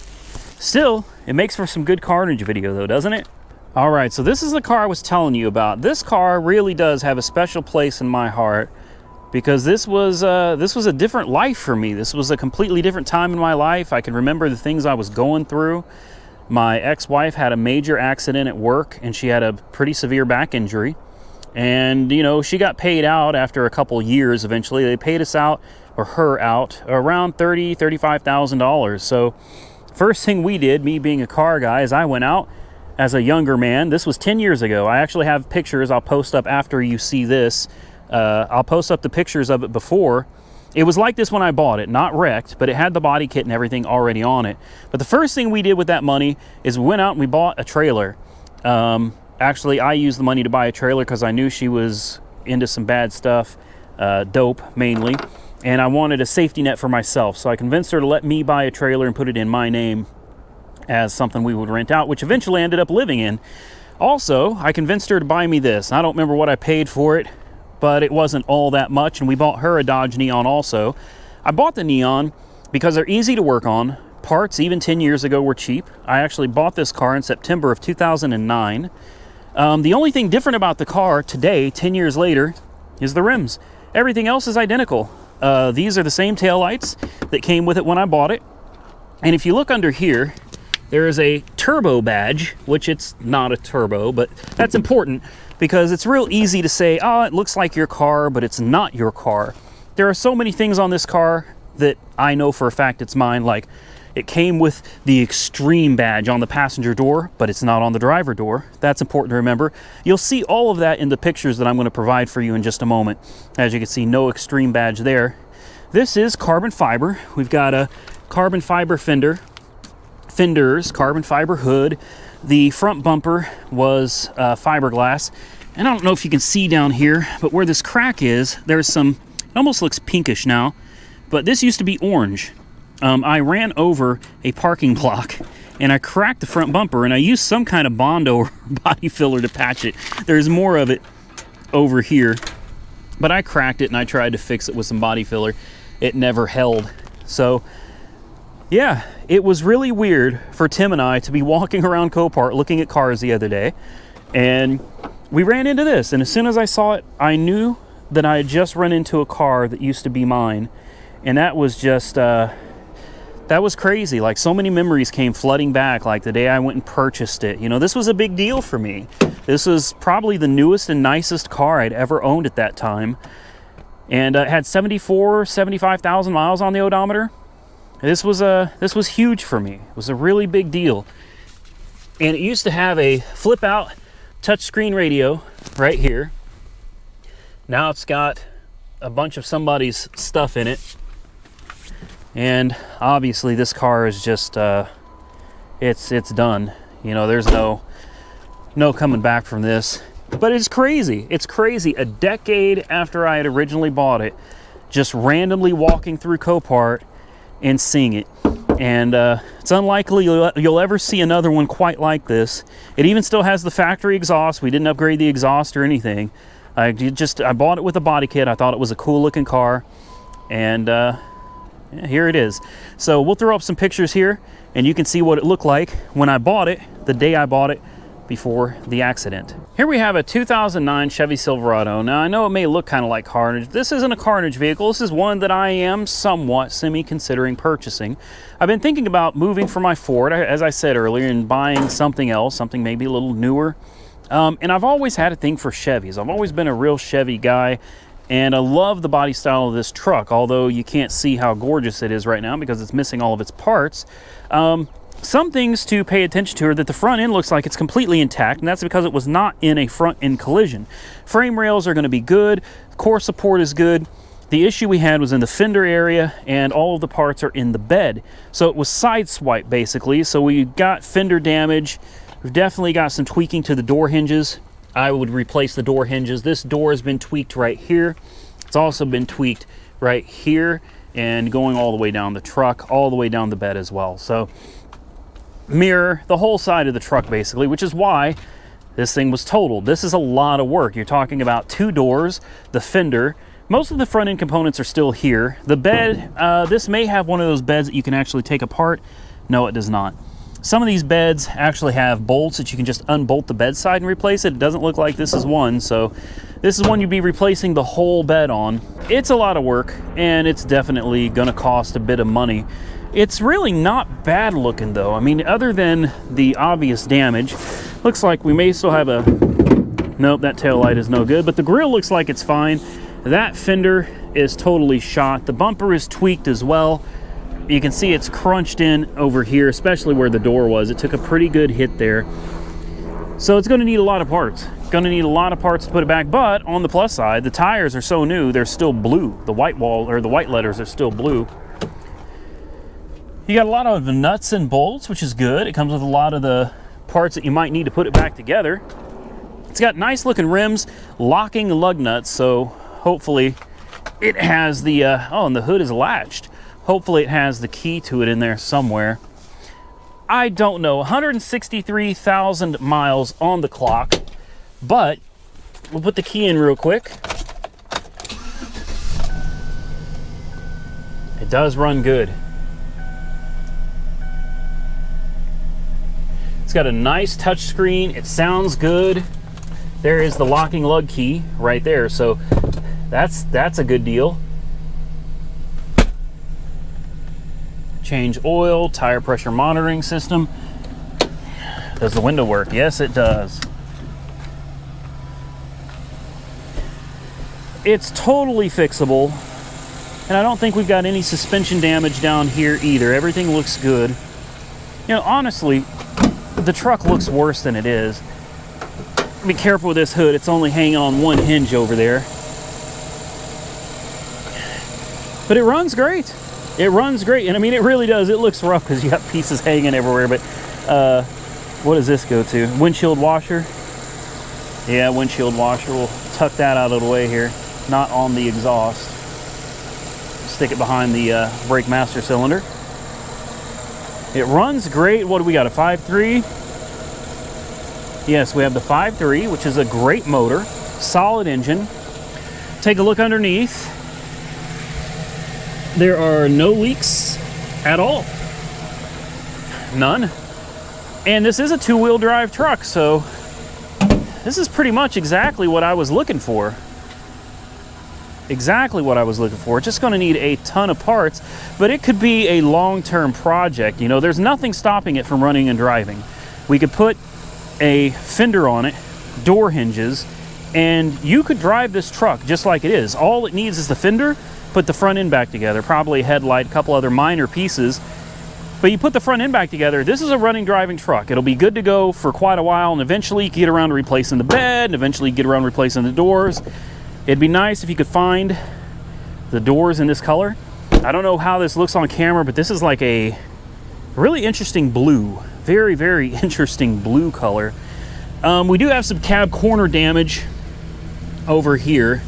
Still, it makes for some good carnage video though, doesn't it? All right, so this is the car I was telling you about. This car really does have a special place in my heart, because this was a different life for me. This was a completely different time in my life. I can remember the things I was going through. My ex-wife had a major accident at work, and she had a pretty severe back injury. And, you know, she got paid out after a couple years eventually. They paid us out, or her out, around $35,000. So first thing we did, me being a car guy, is I went out as a younger man. This was 10 years ago. I actually have pictures I'll post up after you see this. I'll post up the pictures of it before, It was like this when I bought it, not wrecked, but it had the body kit and everything already on it. But the first thing we did with that money is we went out and we bought a trailer. Actually, I used the money to buy a trailer because I knew she was into some bad stuff, dope mainly, and I wanted a safety net for myself. So I convinced her to let me buy a trailer and put it in my name as something we would rent out, which eventually I ended up living in. Also, I convinced her to buy me this. I don't remember what I paid for it, but it wasn't all that much, and we bought her a Dodge Neon also. I bought the Neon because they're easy to work on. Parts, even 10 years ago, were cheap. I actually bought this car in September of 2009. The only thing different about the car today, 10 years later, is the rims. Everything else is identical. These are the same taillights that came with it when I bought it. And if you look under here, there is a turbo badge, which it's not a turbo, but that's important because it's real easy to say, oh, it looks like your car, but it's not your car. There are so many things on this car that I know for a fact it's mine, like it came with the Extreme badge on the passenger door, but it's not on the driver door. That's important to remember. You'll see all of that in the pictures that I'm going to provide for you in just a moment. As you can see, no Extreme badge there. This is carbon fiber. We've got a carbon fiber fenders, carbon fiber hood. The front bumper was fiberglass. And I don't know if you can see down here, but where this crack is, there's some, it almost looks pinkish now, but this used to be orange. I ran over a parking block and I cracked the front bumper, and I used some kind of Bondo or body filler to patch it. There's more of it over here, but I cracked it and I tried to fix it with some body filler. It never held. So yeah, it was really weird for Tim and I to be walking around Copart looking at cars the other day, and we ran into this, and as soon as I saw it, I knew that I had just run into a car that used to be mine, and that was just, that was crazy. Like, so many memories came flooding back, like the day I went and purchased it. You know, this was a big deal for me. This was probably the newest and nicest car I'd ever owned at that time, and it had 75,000 miles on the odometer. This was huge for me. It was a really big deal. And it used to have a flip out touchscreen radio right here. Now it's got a bunch of somebody's stuff in it. And obviously this car is just, it's done. You know, there's no coming back from this. But it's crazy. It's crazy. A decade after I had originally bought it, just randomly walking through Copart and seeing it. And it's unlikely you'll ever see another one quite like this. It even still has the factory exhaust. We didn't upgrade the exhaust or anything. I bought it with a body kit. I thought it was a cool looking car, and yeah, here it is. So we'll throw up some pictures here and you can see what it looked like when I bought it, the day I bought it, before the accident. Here we have a 2009 Chevy Silverado. Now, I know it may look kind of like Carnage. This isn't a Carnage vehicle. This is one that I am somewhat semi-considering purchasing. I've been thinking about moving from my Ford, as I said earlier, and buying something else, something maybe a little newer. And I've always had a thing for Chevys. I've always been a real Chevy guy, and I love the body style of this truck, although you can't see how gorgeous it is right now because it's missing all of its parts. Some things to pay attention to are that the front end looks like it's completely intact, and that's because it was not in a front end collision. Frame rails are going to be good, core support is good. The issue we had was in the fender area, and all of the parts are in the bed. So it was sideswiped basically, so we got fender damage. We've definitely got some tweaking to the door hinges. I would replace the door hinges. This door has been tweaked right here. It's also been tweaked right here, and going all the way down the truck, all the way down the bed as well. So mirror the whole side of the truck basically, which is why this thing was totaled. This is a lot of work. You're talking about two doors, the fender. Most of the front end components are still here. The bed, this may have one of those beds that you can actually take apart. No, it does not. Some of these beds actually have bolts that you can just unbolt the bed side and replace it. It doesn't look like this is one, so this is one you'd be replacing the whole bed on. It's a lot of work, and it's definitely gonna cost a bit of money. It's really not bad looking though. I mean, other than the obvious damage, looks like we may still have a, nope, that tail light is no good, but the grille looks like it's fine. That fender is totally shot. The bumper is tweaked as well. You can see it's crunched in over here, especially where the door was. It took a pretty good hit there. So it's going to need a lot of parts. Gonna need a lot of parts to put it back, but on the plus side, the tires are so new, they're still blue. The white wall, or the white letters are still blue. You got a lot of the nuts and bolts, which is good. It comes with a lot of the parts that you might need to put it back together. It's got nice looking rims, locking lug nuts, so hopefully it has the, oh, and the hood is latched. Hopefully it has the key to it in there somewhere. I don't know, 163,000 miles on the clock, but we'll put the key in real quick. It does run good. It's got a nice touch screen. It sounds good. There is the locking lug key right there, so that's a good deal. Change oil, tire pressure monitoring system. Does the window work? Yes, it does. It's totally fixable, and I don't think we've got any suspension damage down here either. Everything looks good. You know, honestly, the truck looks worse than it is. Be careful with this hood. It's only hanging on one hinge over there. But it runs great. It runs great, and I mean, it really does. It looks rough because you got pieces hanging everywhere, but what does this go to? Windshield washer? Yeah, windshield washer. We'll tuck that out of the way here. Not on the exhaust. Stick it behind the brake master cylinder. It runs great. What do we got, a 5.3? Yes, we have the 5.3, which is a great motor. Solid engine. Take a look underneath. There are no leaks at all. None. And this is a two-wheel drive truck, so this is pretty much exactly what I was looking for. Exactly what I was looking for. It's just going to need a ton of parts, but it could be a long-term project. You know, there's nothing stopping it from running and driving. We could put a fender on it, door hinges, and you could drive this truck just like it is. All it needs is the fender. Put the front end back together, probably a headlight, a couple other minor pieces, but you put the front end back together. This is a running, driving truck. It'll be good to go for quite a while, and eventually you can get around to replacing the bed, and eventually you get around to replacing the doors. It'd be nice if you could find the doors in this color. I don't know how this looks on camera, but this is like a really interesting blue. Very, very interesting blue color. We do have some cab corner damage over here.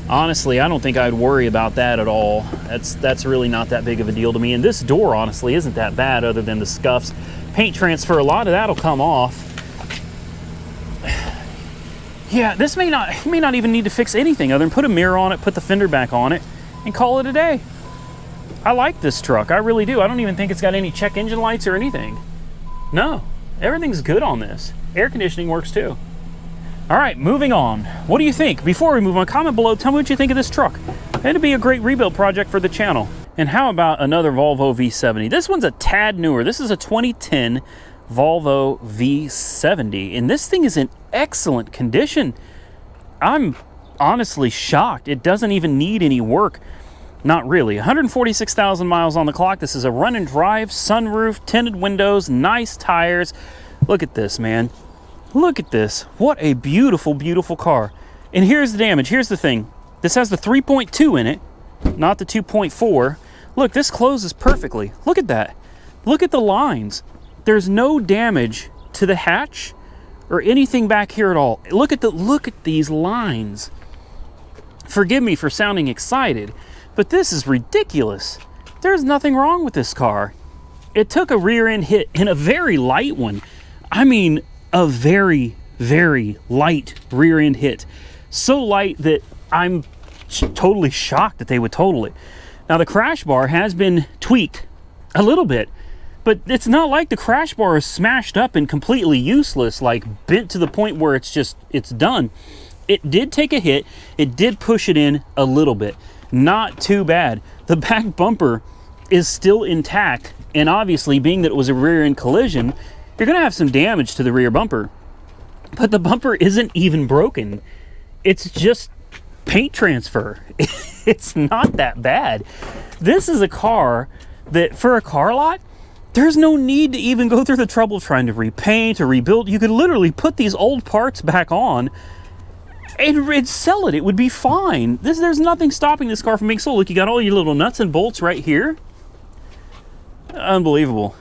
Honestly, I don't think I'd worry about that at all. That's really not that big of a deal to me. And this door, honestly, isn't that bad other than the scuffs. Paint transfer, a lot of that'll come off. Yeah, this may not even need to fix anything other than put a mirror on it, put the fender back on it, and call it a day. I like this truck, I really do. I don't even think it's got any check engine lights or anything. No, everything's good on this. Air conditioning works too. All right, moving on. What do you think? Before we move on, comment below, tell me what you think of this truck. It'd be a great rebuild project for the channel. And how about another Volvo V70? This one's a tad newer. This is a 2010 Volvo V70, and this thing is in excellent condition. I'm honestly shocked. It doesn't even need any work. Not really. 146,000 miles on the clock. This is a run and drive, sunroof, tinted windows, nice tires. Look at this, man. Look at this. What a beautiful, beautiful car. And here's the damage. Here's the thing. This has the 3.2 in it, not the 2.4. Look, this closes perfectly. Look at that. Look at the lines. There's no damage to the hatch or anything back here at all. Look at these lines. Forgive me for sounding excited, but this is ridiculous. There's nothing wrong with this car. It took a rear end hit, and a very light one. I mean, a very, very light rear end hit. So light that I'm totally shocked that they would total it. Now the crash bar has been tweaked a little bit, but it's not like the crash bar is smashed up and completely useless, like bent to the point where it's done. It did take a hit. It did push it in a little bit. Not too bad. The back bumper is still intact, and obviously being that it was a rear end collision, you're gonna have some damage to the rear bumper, but the bumper isn't even broken. It's just paint transfer. It's not that bad. This is a car that, for a car lot, There's no need to even go through the trouble of trying to repaint or rebuild. You could literally put these old parts back on and sell it. It would be fine. There's nothing stopping this car from being sold. Look, you got all your little nuts and bolts right here. Unbelievable.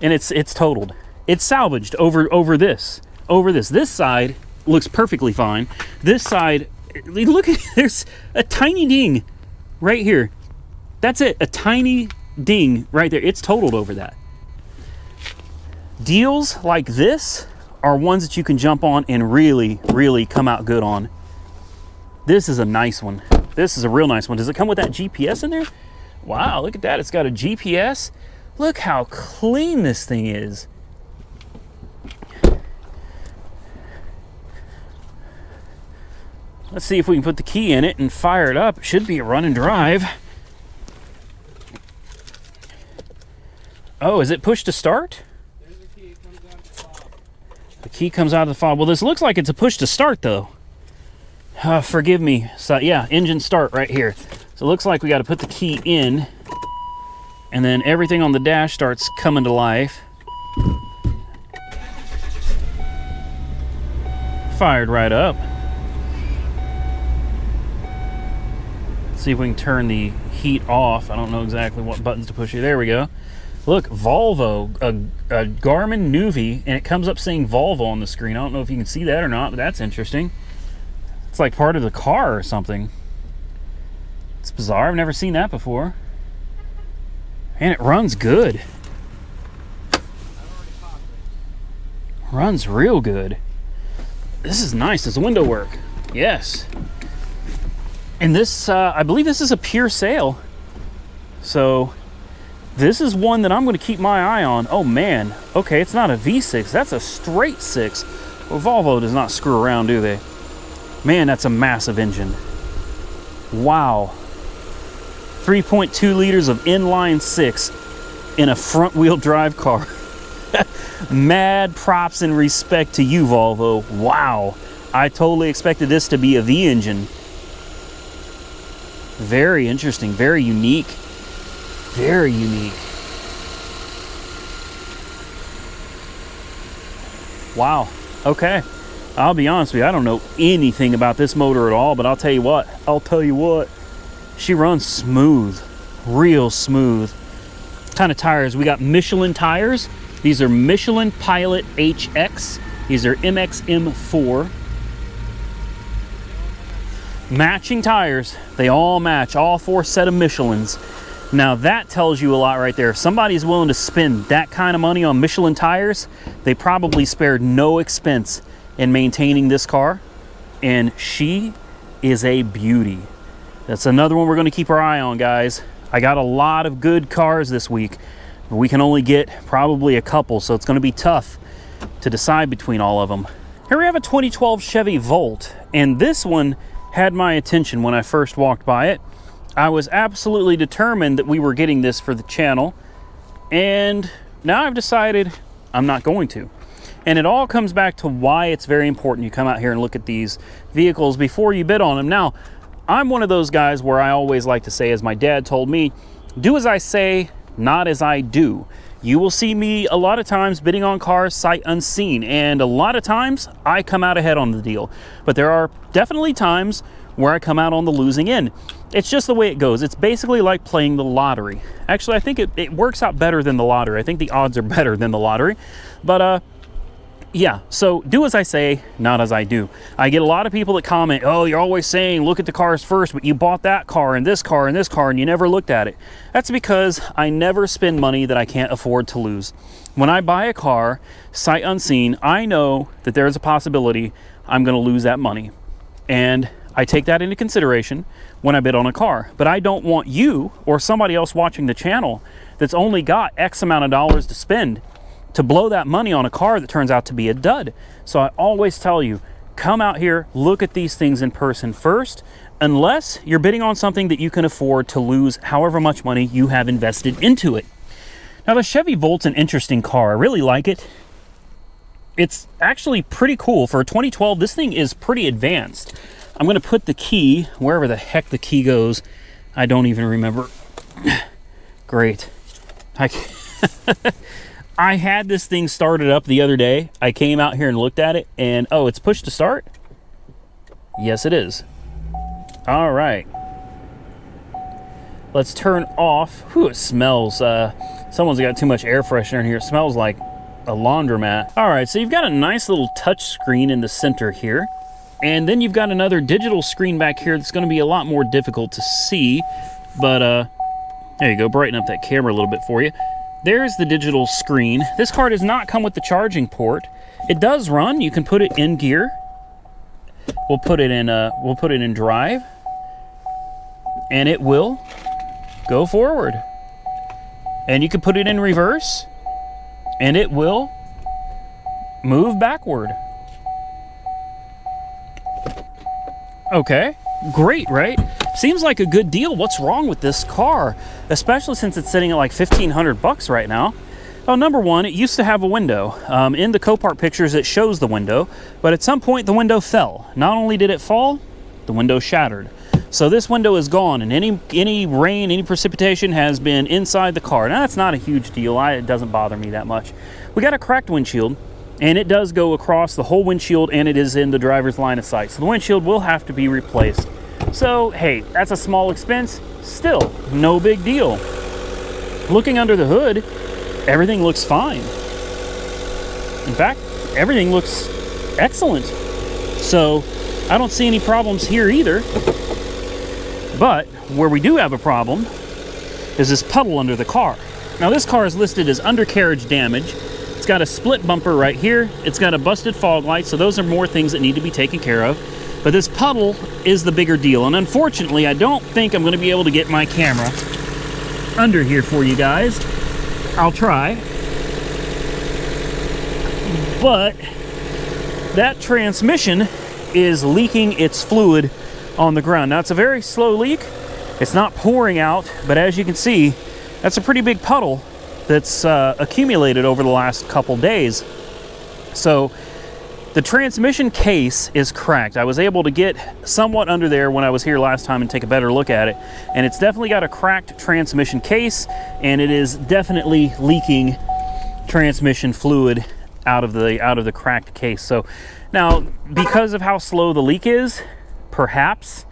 And it's totaled. It's salvaged over this. This side looks perfectly fine. This side, look at, there's a tiny ding right here. That's it, a tiny ding right there. It's totaled over that. Deals like this are ones that you can jump on and really, really come out good on. This is a nice one. This is a real nice one. Does it come with that GPS in there? Wow, look at that. It's got a GPS. Look how clean this thing is. Let's see if we can put the key in it and fire it up. It should be a run and drive. Oh, is it push to start? There's the key. It comes out of the fob. The key comes out of the fob. Well, this looks like it's a push to start, though. Forgive me. So, yeah, engine start right here. So it looks like we got to put the key in, and then everything on the dash starts coming to life. Fired right up. Let's see if we can turn the heat off. I don't know exactly what buttons to push here. There we go. Look, Volvo, a Garmin Nuvi, and it comes up saying Volvo on the screen. I don't know if you can see that or not, but that's interesting. It's like part of the car or something. It's bizarre. I've never seen that before. And it runs good. Runs real good. This is nice. Does the window work? Yes. And this, I believe this is a pure sale. So this is one that I'm going to keep my eye on. Oh man. Okay, it's not a V6. That's a straight 6. Well, Volvo does not screw around, do they? Man, that's a massive engine. Wow. 3.2 liters of inline 6 in a front wheel drive car. Mad props and respect to you, Volvo. Wow. I totally expected this to be a V engine. Very interesting, very unique. Very unique. Wow. Okay. I'll be honest with you, I don't know anything about this motor at all, but I'll tell you what, she runs smooth, real smooth. What kind of tires? We got Michelin tires. These are Michelin Pilot HX. These are MXM4. Matching tires. They all match, all 4 set of Michelins. Now that tells you a lot right there. If somebody's willing to spend that kind of money on Michelin tires, they probably spared no expense in maintaining this car, and she is a beauty. That's another one we're going to keep our eye on, guys. I got a lot of good cars this week, but we can only get probably a couple, so it's going to be tough to decide between all of them. Here we have a 2012 Chevy Volt, and this one had my attention when I first walked by it. I was absolutely determined that we were getting this for the channel, and now I've decided I'm not going to. And it all comes back to why it's very important you come out here and look at these vehicles before you bid on them. Now, I'm one of those guys where I always like to say, as my dad told me, do as I say, not as I do. You will see me a lot of times bidding on cars sight unseen, and a lot of times I come out ahead on the deal. But there are definitely times where I come out on the losing end. It's just the way it goes. It's basically like playing the lottery. Actually, I think it works out better than the lottery. I think the odds are better than the lottery. But yeah, so do as I say, not as I do. I get a lot of people that comment, oh, you're always saying look at the cars first, but you bought that car and this car and this car and you never looked at it. That's because I never spend money that I can't afford to lose. When I buy a car, sight unseen, I know that there's a possibility I'm going to lose that money. And I take that into consideration when I bid on a car. But I don't want you or somebody else watching the channel that's only got X amount of dollars to spend to blow that money on a car that turns out to be a dud. So I always tell you, come out here, look at these things in person first, unless you're bidding on something that you can afford to lose however much money you have invested into it. Now the Chevy Volt's an interesting car. I really like it. It's actually pretty cool. For a 2012, this thing is pretty advanced. I'm gonna put the key, wherever the heck the key goes, I don't even remember. Great. I had this thing started up the other day. I came out here and looked at it, and oh, it's push to start? Yes, it is. All right. Let's turn off. Whew, it smells. Someone's got too much air freshener in here. It smells like a laundromat. All right, so you've got a nice little touch screen in the center here. And then you've got another digital screen back here that's going to be a lot more difficult to see. But there you go, brighten up that camera a little bit for you. There's the digital screen. This car does not come with the charging port. It does run. You can put it in gear. We'll put it in drive, and it will go forward. And you can put it in reverse, and it will move backward. Okay, great, right? Seems like a good deal. What's wrong with this car? Especially since it's sitting at like 1,500 bucks right now. Well, number one, it used to have a window. In the Copart pictures, it shows the window, but at some point the window fell. Not only did it fall, the window shattered. So this window is gone, and any rain, any precipitation has been inside the car. Now, that's not a huge deal. It doesn't bother me that much. We got a cracked windshield, and it does go across the whole windshield, and it is in the driver's line of sight. So the windshield will have to be replaced. So, hey, that's a small expense. Still, no big deal. Looking under the hood, everything looks fine. In fact, everything looks excellent. So, I don't see any problems here either. But where we do have a problem is this puddle under the car. Now, this car is listed as undercarriage damage. It's got a split bumper right here. It's got a busted fog light, so those are more things that need to be taken care of. But this puddle is the bigger deal. And unfortunately, I don't think I'm going to be able to get my camera under here for you guys. I'll try. But that transmission is leaking its fluid on the ground. Now, it's a very slow leak. It's not pouring out, but as you can see, that's a pretty big puddle that's accumulated over the last couple days. So the transmission case is cracked. I was able to get somewhat under there when I was here last time and take a better look at it. And it's definitely got a cracked transmission case, and it is definitely leaking transmission fluid out of the cracked case. So now, because of how slow the leak is, perhaps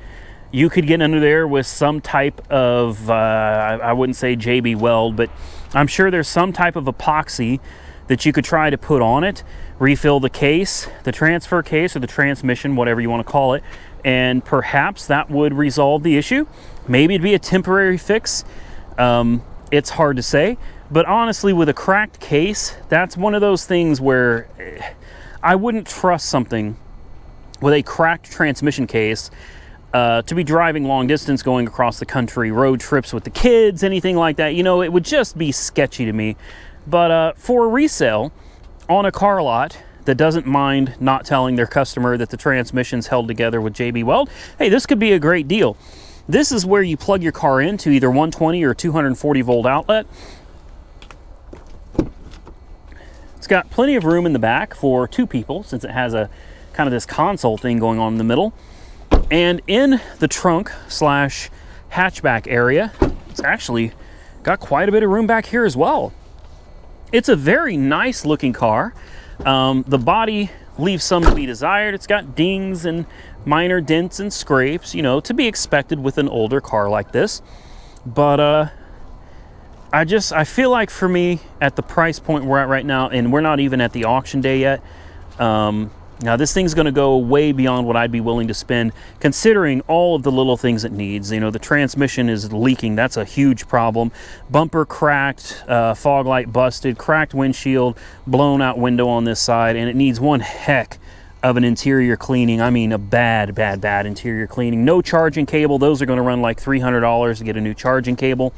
you could get under there with some type of, I wouldn't say JB Weld, but I'm sure there's some type of epoxy that you could try to put on it, refill the case, the transfer case, or the transmission, whatever you want to call it, and perhaps that would resolve the issue. Maybe it'd be a temporary fix. It's hard to say, but honestly, with a cracked case, that's one of those things where I wouldn't trust something with a cracked transmission case to be driving long distance, going across the country, road trips with the kids, anything like that. You know, it would just be sketchy to me. But for resale on a car lot that doesn't mind not telling their customer that the transmission's held together with JB Weld, hey, this could be a great deal. This is where you plug your car into either 120 or 240 volt outlet. It's got plenty of room in the back for two people, since it has a kind of this console thing going on in the middle. And in the trunk slash hatchback area, it's actually got quite a bit of room back here as well. It's a very nice looking car. The body leaves some to be desired. It's got dings and minor dents and scrapes, you know, to be expected with an older car like this. But I feel like for me, at the price point we're at right now, and we're not even at the auction day yet, now this thing's going to go way beyond what I'd be willing to spend, considering all of the little things it needs. You know, the transmission is leaking. That's a huge problem. Bumper cracked, fog light busted, cracked windshield, blown out window on this side, and it needs one heck of an interior cleaning. I mean, a bad interior cleaning. No charging cable. Those are going to run like $300 to get a new charging cable.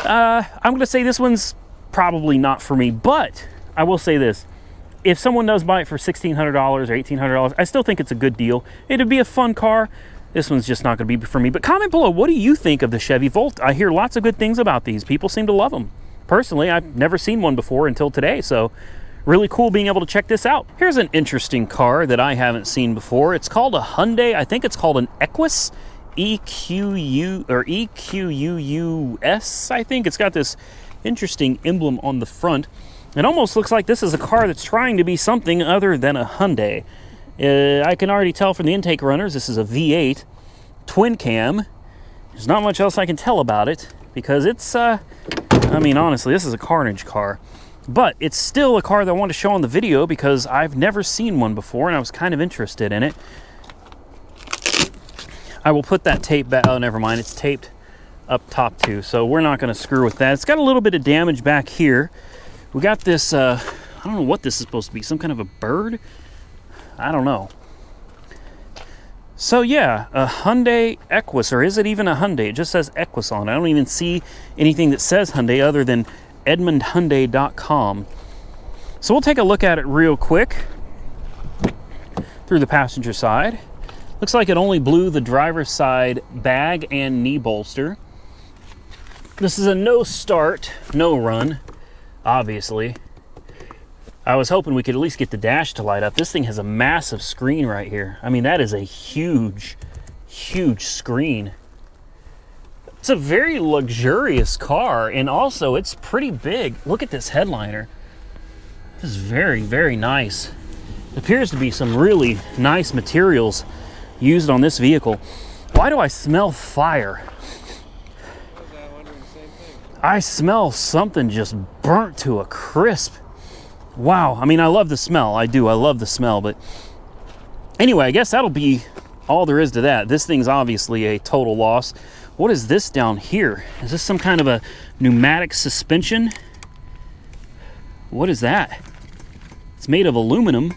I'm going to say this one's probably not for me, but I will say this. If someone does buy it for $1,600 or $1,800, I still think it's a good deal. It'd be a fun car. This one's just not going to be for me. But comment below, what do you think of the Chevy Volt? I hear lots of good things about these. People seem to love them. Personally, I've never seen one before until today, so really cool being able to check this out. Here's an interesting car that I haven't seen before. It's called a Hyundai, I think it's called an Equus, EQU or EQUUS, I think. It's got this interesting emblem on the front. It almost looks like this is a car that's trying to be something other than a Hyundai. I can already tell from the intake runners, this is a V8 twin cam. There's not much else I can tell about it because it's, I mean, honestly, this is a Carnage car. But it's still a car that I want to show on the video because I've never seen one before and I was kind of interested in it. I will put that tape back. Oh, never mind. It's taped up top too, so we're not going to screw with that. It's got a little bit of damage back here. We got this, I don't know what this is supposed to be. Some kind of a bird? I don't know. So yeah, a Hyundai Equus, or is it even a Hyundai? It just says Equus on it. I don't even see anything that says Hyundai other than EdmondHyundai.com. So we'll take a look at it real quick through the passenger side. Looks like it only blew the driver's side bag and knee bolster. This is a no start, no run, obviously. I was hoping we could at least get the dash to light up. This thing has a massive screen right here. I mean, that is a huge, huge screen. It's a very luxurious car, and also it's pretty big. Look at this headliner. This is very, very nice. It appears to be some really nice materials used on this vehicle. Why do I smell fire? I smell something just burnt to a crisp. Wow, I mean, I love the smell. I do, I love the smell, but anyway, I guess that'll be all there is to that. This thing's obviously a total loss. What is this down here? Is this some kind of a pneumatic suspension? What is that? It's made of aluminum.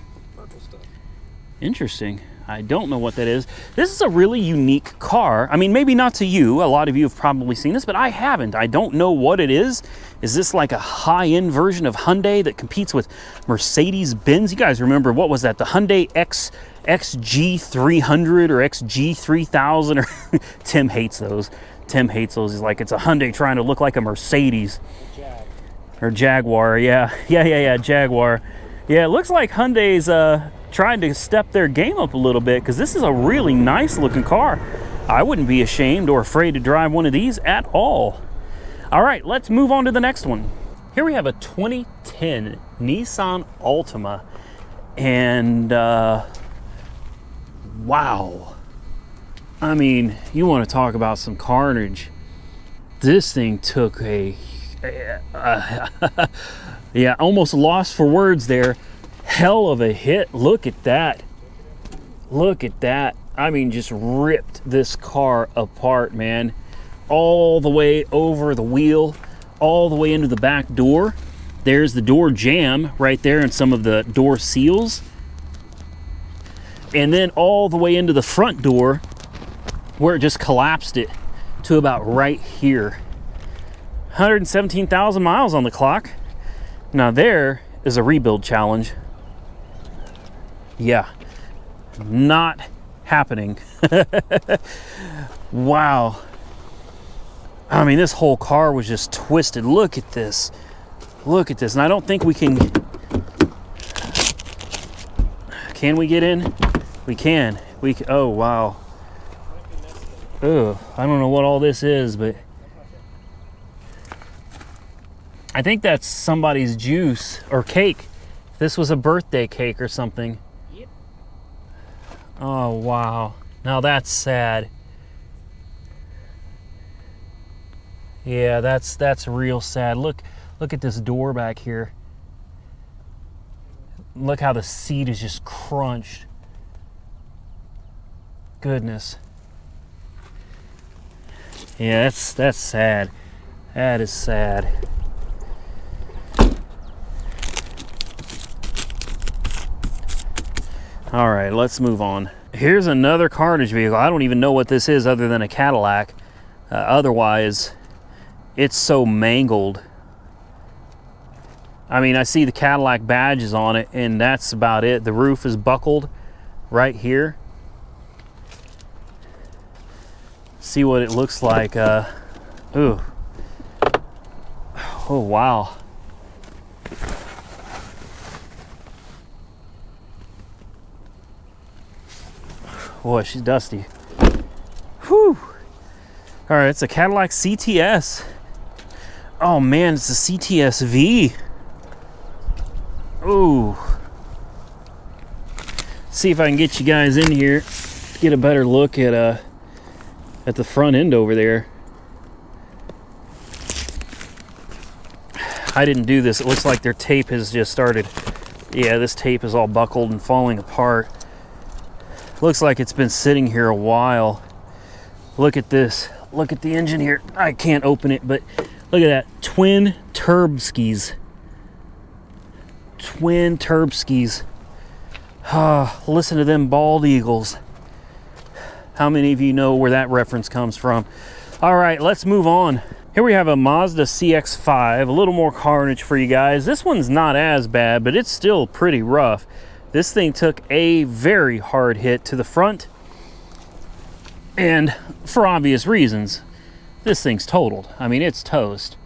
Interesting. I don't know what that is. This is a really unique car. I mean, maybe not to you. A lot of you have probably seen this, but I haven't. I don't know what it is. Is this like a high-end version of Hyundai that competes with Mercedes-Benz? You guys remember, what was that? The Hyundai XG300 or XG3000? Or Tim hates those. Tim hates those. He's like, it's a Hyundai trying to look like a Mercedes. Or Jaguar. Yeah, Jaguar. Yeah, it looks like Hyundai's trying to step their game up a little bit because this is a really nice looking car. I wouldn't be ashamed or afraid to drive one of these at all. All right, let's move on to the next one. Here we have a 2010 Nissan Altima, and wow. I mean, you want to talk about some carnage. This thing took a yeah, almost lost for words there. Hell of a hit. Look at that. Look at that. I mean, just ripped this car apart, man. All the way over the wheel, all the way into the back door. There's the door jamb right there and some of the door seals. And then all the way into the front door where it just collapsed it to about right here. 117,000 miles on the clock. Now there is a rebuild challenge. Yeah, not happening. Wow. I mean, this whole car was just twisted. Look at this. Look at this. And I don't think we can we get in? We can. Oh, wow. Ugh, I don't know what all this is, but I think that's somebody's juice or cake. This was a birthday cake or something. Yep. Oh, wow. Now that's sad. Yeah, that's real sad. Look at this door back here. Look how the seat is just crunched. Goodness. Yeah, that's sad. That is sad. All right, let's move on. Here's another Carnage vehicle. I don't even know what this is other than a Cadillac. Otherwise, it's so mangled. I mean, I see the Cadillac badges on it, and that's about it. The roof is buckled right here. See what it looks like. Ooh. Oh, wow. Boy, she's dusty. Whew. All right, it's a Cadillac CTS. Oh man, it's a CTSV. Ooh. See if I can get you guys in here, get a better look at the front end over there. I didn't do this. It looks like their tape has just started. Yeah, this tape is all buckled and falling apart. Looks like it's been sitting here a while. Look at this. Look at the engine here. I can't open it, but look at that. Twin turbskis. Twin turbskis. Listen to them bald eagles. How many of you know where that reference comes from? All right, let's move on. Here we have a Mazda Cx5, a little more carnage for you guys. This one's not as bad, but it's still pretty rough. This thing took a very hard hit to the front, and for obvious reasons, this thing's totaled. I mean, it's toast.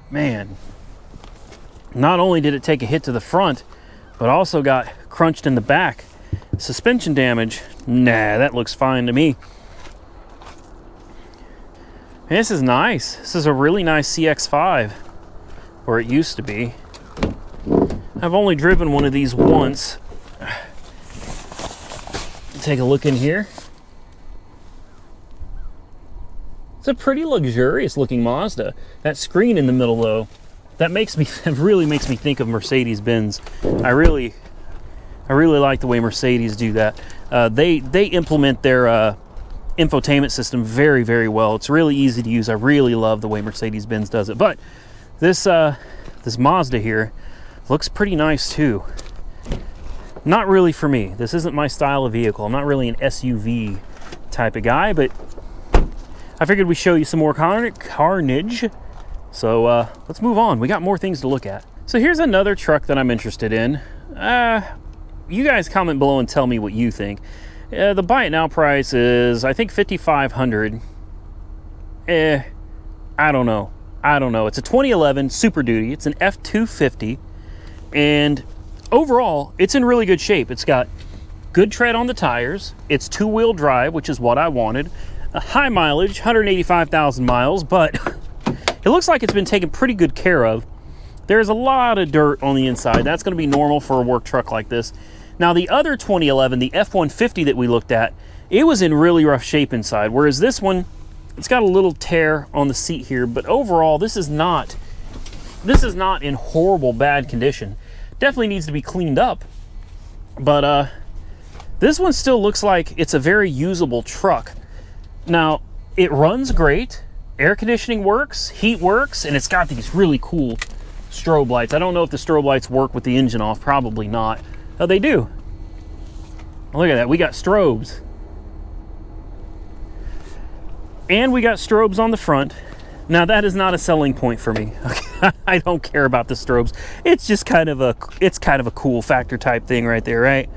Man, not only did it take a hit to the front, but also got crunched in the back. Suspension damage, nah, that looks fine to me. And this is nice. This is a really nice CX5, or it used to be. I've only driven one of these once. Take a look in here. It's a pretty luxurious looking Mazda. That screen in the middle though, that really makes me think of Mercedes-Benz. I really like the way Mercedes do that. They implement their infotainment system very, very well. It's really easy to use. I really love the way Mercedes-Benz does it. But this Mazda here looks pretty nice too. Not really for me. This isn't my style of vehicle. I'm not really an SUV type of guy, but I figured we'd show you some more carnage. So let's move on. We got more things to look at. So here's another truck that I'm interested in. You guys comment below and tell me what you think. The buy it now price is, I think, $5,500. I don't know. It's a 2011 Super Duty. It's an F250, and overall, it's in really good shape. It's got good tread on the tires. It's two-wheel drive, which is what I wanted. A high mileage, 185,000 miles, but it looks like it's been taken pretty good care of. There's a lot of dirt on the inside. That's going to be normal for a work truck like this. Now, the other 2011, the F-150 that we looked at, it was in really rough shape inside, whereas this one, it's got a little tear on the seat here, but overall, this is not in horrible bad condition. Definitely needs to be cleaned up, but this one still looks like it's a very usable truck. Now, it runs great, air conditioning works, heat works, and it's got these really cool strobe lights. I don't know if the strobe lights work with the engine off, probably not. Oh, they do. Look at that, we got strobes. And we got strobes on the front. Now that is not a selling point for me. I don't care about the strobes. It's just kind of a cool factor type thing right there, right?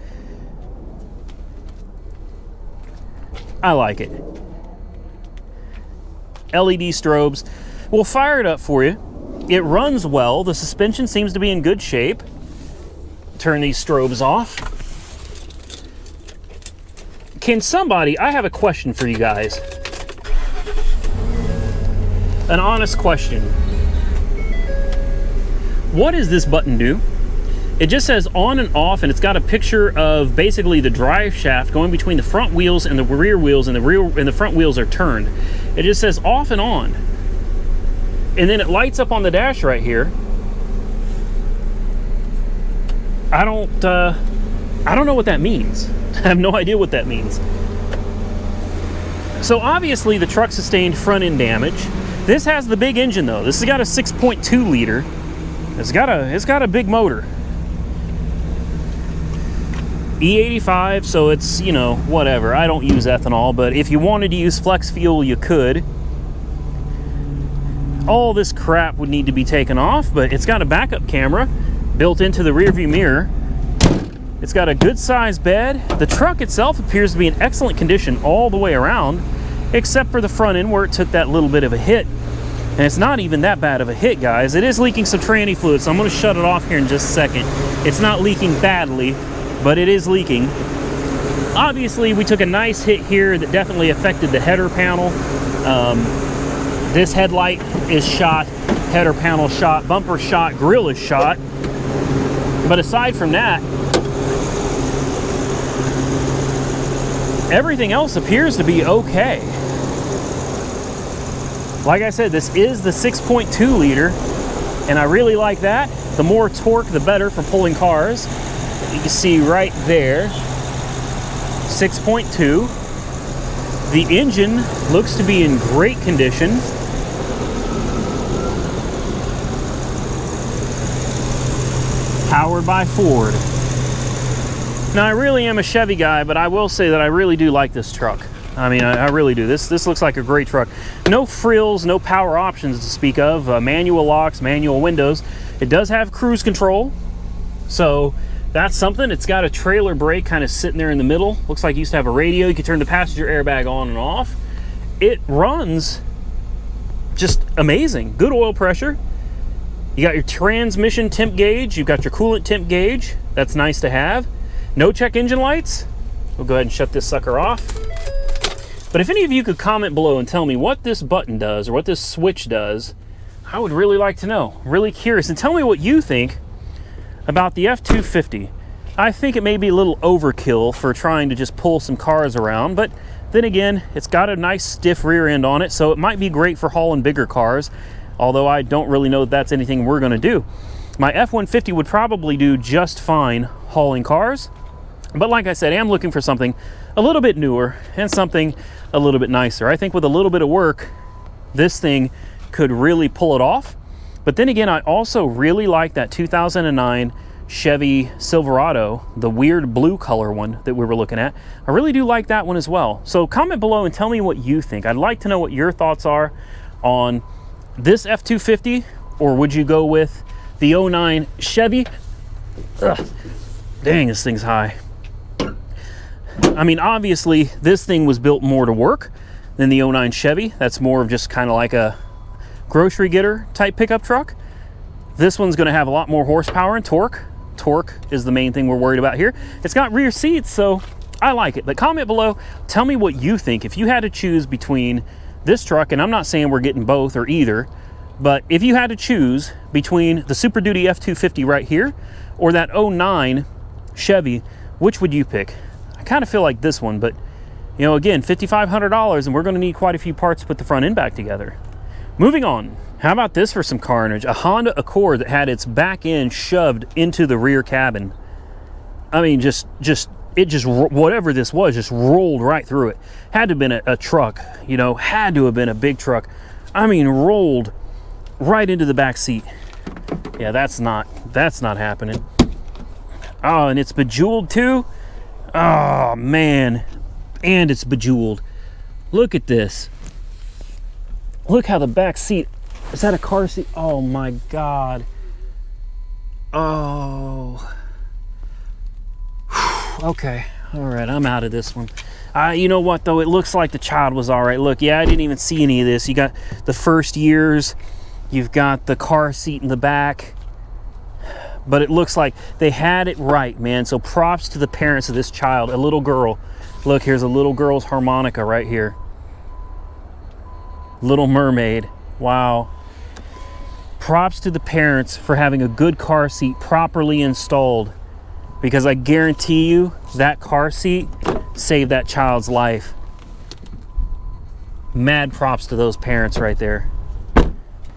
I like it. LED strobes. We'll fire it up for you. It runs well. The suspension seems to be in good shape. Turn these strobes off. Can somebody, I have a question for you guys. An honest question. What does this button do? It just says on and off, and it's got a picture of basically the drive shaft going between the front wheels and the rear wheels, and the front wheels are turned. It just says off and on. And then it lights up on the dash right here. I don't know what that means. I have no idea what that means. So obviously the truck sustained front end damage. This has the big engine though. This has got a 6.2 liter. It's got a big motor. E85, so it's, you know, whatever. I don't use ethanol, but if you wanted to use flex fuel, you could. All this crap would need to be taken off, but it's got a backup camera built into the rearview mirror. It's got a good sized bed. The truck itself appears to be in excellent condition all the way around, except for the front end where it took that little bit of a hit. And it's not even that bad of a hit, guys. It is leaking some tranny fluid, so I'm going to shut it off here in just a second. It's not leaking badly, but it is leaking. Obviously, we took a nice hit here that definitely affected the header panel. This headlight is shot, header panel shot, bumper shot, grille is shot. But aside from that, everything else appears to be okay. Like I said, this is the 6.2 liter, and I really like that. The more torque, the better for pulling cars. You can see right there, 6.2. The engine looks to be in great condition. Powered by Ford. Now, I really am a Chevy guy, but I will say that I really do like this truck. I mean, I really do. This looks like a great truck. No frills, no power options to speak of. Manual locks, manual windows. It does have cruise control, so that's something. It's got a trailer brake kind of sitting there in the middle. Looks like it used to have a radio. You can turn the passenger airbag on and off. It runs just amazing. Good oil pressure. You got your transmission temp gauge. You've got your coolant temp gauge. That's nice to have. No check engine lights. We'll go ahead and shut this sucker off. But if any of you could comment below and tell me what this button does or what this switch does, I would really like to know. Really curious. And tell me what you think about the F-250. I think it may be a little overkill for trying to just pull some cars around, but then again, it's got a nice stiff rear end on it, so it might be great for hauling bigger cars, although I don't really know if that's anything we're gonna do. My F-150 would probably do just fine hauling cars, but like I said, I am looking for something a little bit newer and something a little bit nicer. I think with a little bit of work, this thing could really pull it off. But then again, I also really like that 2009 Chevy Silverado, the weird blue color one that we were looking at. I really do like that one as well. So comment below and tell me what you think. I'd like to know what your thoughts are on this F-250, or would you go with the 09 Chevy? Ugh, dang, this thing's high. I mean, obviously, this thing was built more to work than the 09 Chevy. That's more of just kind of like a grocery getter type pickup truck. This one's going to have a lot more horsepower and torque. Torque is the main thing we're worried about here. It's got rear seats, so I like it. But comment below, tell me what you think. If you had to choose between this truck, and I'm not saying we're getting both or either, but if you had to choose between the Super Duty F-250 right here or that 09 Chevy, which would you pick? I kind of feel like this one, but you know, again, $5,500, and we're going to need quite a few parts to put the front end back together. Moving on, how about this for some carnage? A Honda Accord that had its back end shoved into the rear cabin. I mean, whatever this was, just rolled right through it. Had to have been a truck, you know, had to have been a big truck. I mean, rolled right into the back seat. Yeah, that's not happening. Oh, and it's bejeweled too. Oh man, and it's bejeweled. Look at this. Look how the back seat, is that a car seat? Oh my God. Oh. Okay, all right, I'm out of this one. You know what though, it looks like the child was all right. Look, yeah, I didn't even see any of this. You got the first years, you've got the car seat in the back, but it looks like they had it right, man. So props to the parents of this child, a little girl. Look, here's a little girl's harmonica right here. Little Mermaid, wow. Props to the parents for having a good car seat properly installed, because I guarantee you that car seat saved that child's life. Mad props to those parents right there.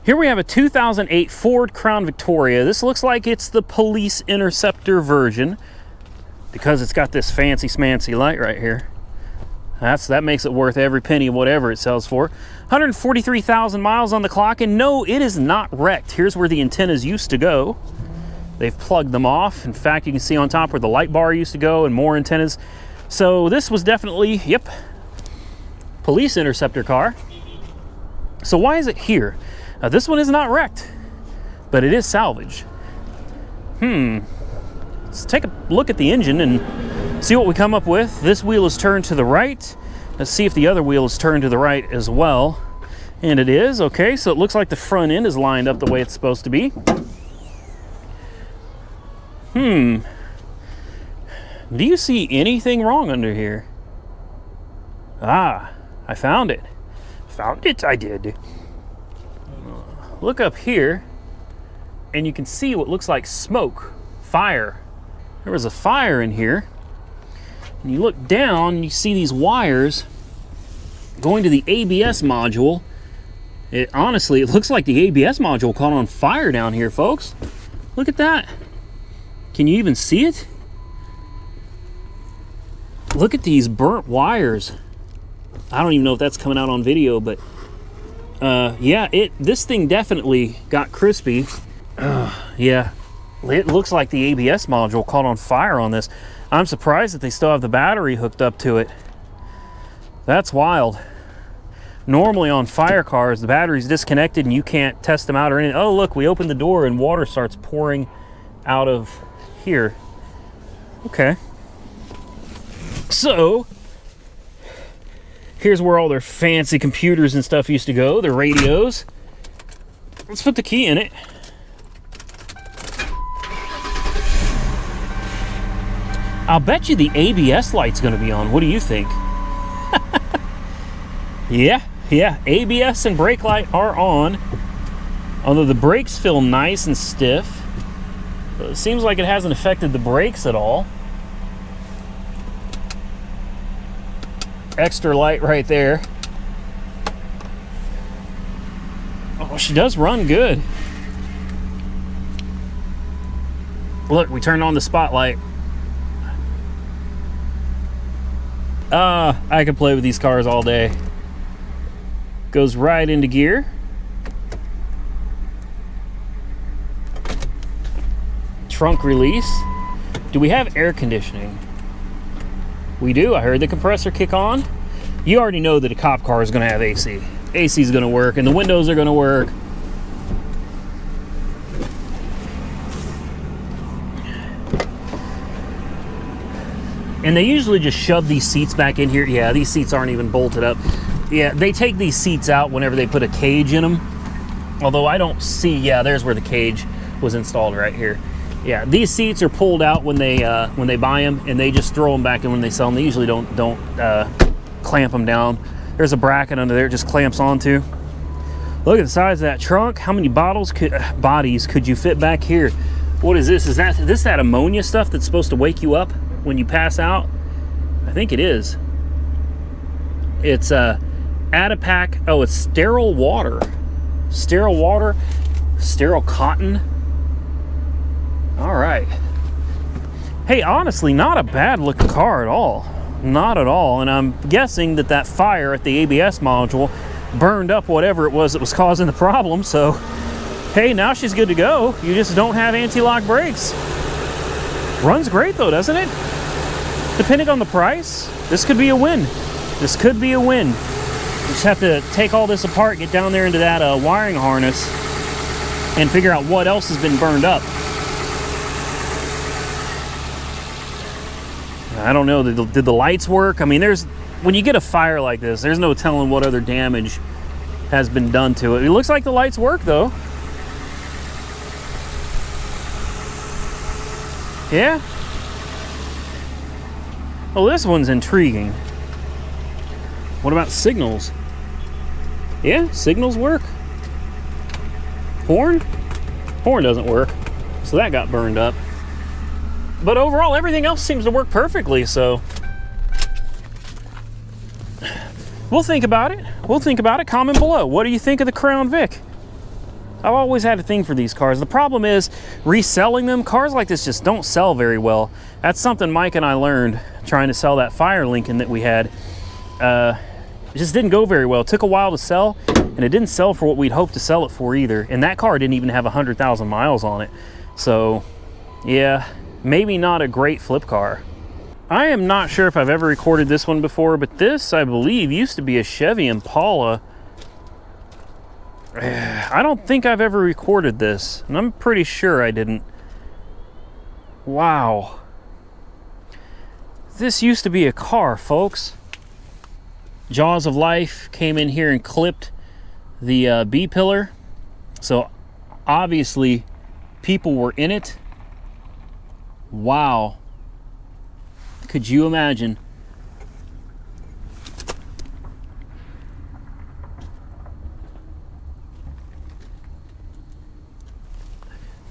Here we have a 2008 Ford Crown Victoria. This looks like it's the Police Interceptor version because it's got this fancy smancy light right here. That makes it worth every penny of whatever it sells for. 143,000 miles on the clock, and no, it is not wrecked. Here's where the antennas used to go. They've plugged them off. In fact, you can see on top where the light bar used to go and more antennas. So this was definitely, yep, Police Interceptor car. So why is it here? Now, this one is not wrecked, but it is salvage. Let's take a look at the engine and see what we come up with. This wheel is turned to the right. Let's see if the other wheel is turned to the right as well. And it is. Okay, so it looks like the front end is lined up the way it's supposed to be. Do you see anything wrong under here? Ah, I found it. Found it, I did. look up here and you can see what looks like smoke, fire. There was a fire in here. And you look down and you see these wires going to the ABS module. Honestly, it looks like the ABS module caught on fire down here, folks. Look at that. Can you even see it? Look at these burnt wires. I don't even know if that's coming out on video, but yeah, this thing definitely got crispy. Yeah, it looks like the ABS module caught on fire on this. I'm surprised that they still have the battery hooked up to it. That's wild. Normally on fire cars, the battery's disconnected and you can't test them out or anything. Oh, look, we opened the door and water starts pouring out of here. Okay. So, here's where all their fancy computers and stuff used to go, their radios. Let's put the key in it. I'll bet you the ABS light's gonna be on. What do you think? Yeah, ABS and brake light are on. Although the brakes feel nice and stiff. But it seems like it hasn't affected the brakes at all. Extra light right there. Oh, she does run good. Look, we turned on the spotlight. I could play with these cars all day. Goes right into gear. Trunk release. Do we have air conditioning? We do. I heard the compressor kick on. You already know that a cop car is going to have AC. AC is going to work and the windows are going to work. And they usually just shove these seats back in here. Yeah, these seats aren't even bolted up. Yeah, they take these seats out whenever they put a cage in them. Although I don't see, yeah, there's where the cage was installed right here. Yeah, these seats are pulled out when they buy them, and they just throw them back in when they sell them. They usually don't clamp them down. There's a bracket under there it just clamps onto. Look at the size of that trunk. How many bodies could you fit back here? What is this? Is this that ammonia stuff that's supposed to wake you up when you pass out? I think it is. It's Adipac. Oh, it's sterile water. Sterile water, sterile cotton. All right. Hey, honestly, not a bad looking car at all. Not at all. And I'm guessing that fire at the ABS module burned up whatever it was that was causing the problem. So, hey, now she's good to go. You just don't have anti-lock brakes. Runs great though, doesn't it? Depending on the price, this could be a win. This could be a win. You just have to take all this apart, get down there into that wiring harness, and figure out what else has been burned up. I don't know, did the lights work? I mean, when you get a fire like this, there's no telling what other damage has been done to it. It looks like the lights work though. Yeah. Oh, this one's intriguing. What about signals? Yeah, signals work. Horn? Horn doesn't work. So that got burned up. But overall, everything else seems to work perfectly, so we'll think about it. We'll think about it. Comment below. What do you think of the Crown Vic? I've always had a thing for these cars. The problem is reselling them. Cars like this just don't sell very well. That's something Mike and I learned trying to sell that Fire Lincoln that we had. It just didn't go very well. It took a while to sell, and it didn't sell for what we'd hoped to sell it for either. And that car didn't even have 100,000 miles on it. So, yeah, maybe not a great flip car. I am not sure if I've ever recorded this one before, but this, I believe, used to be a Chevy Impala. I don't think I've ever recorded this, and I'm pretty sure I didn't. Wow. This used to be a car, folks. Jaws of Life came in here and clipped the B-pillar. So obviously people were in it. Wow. Could you imagine?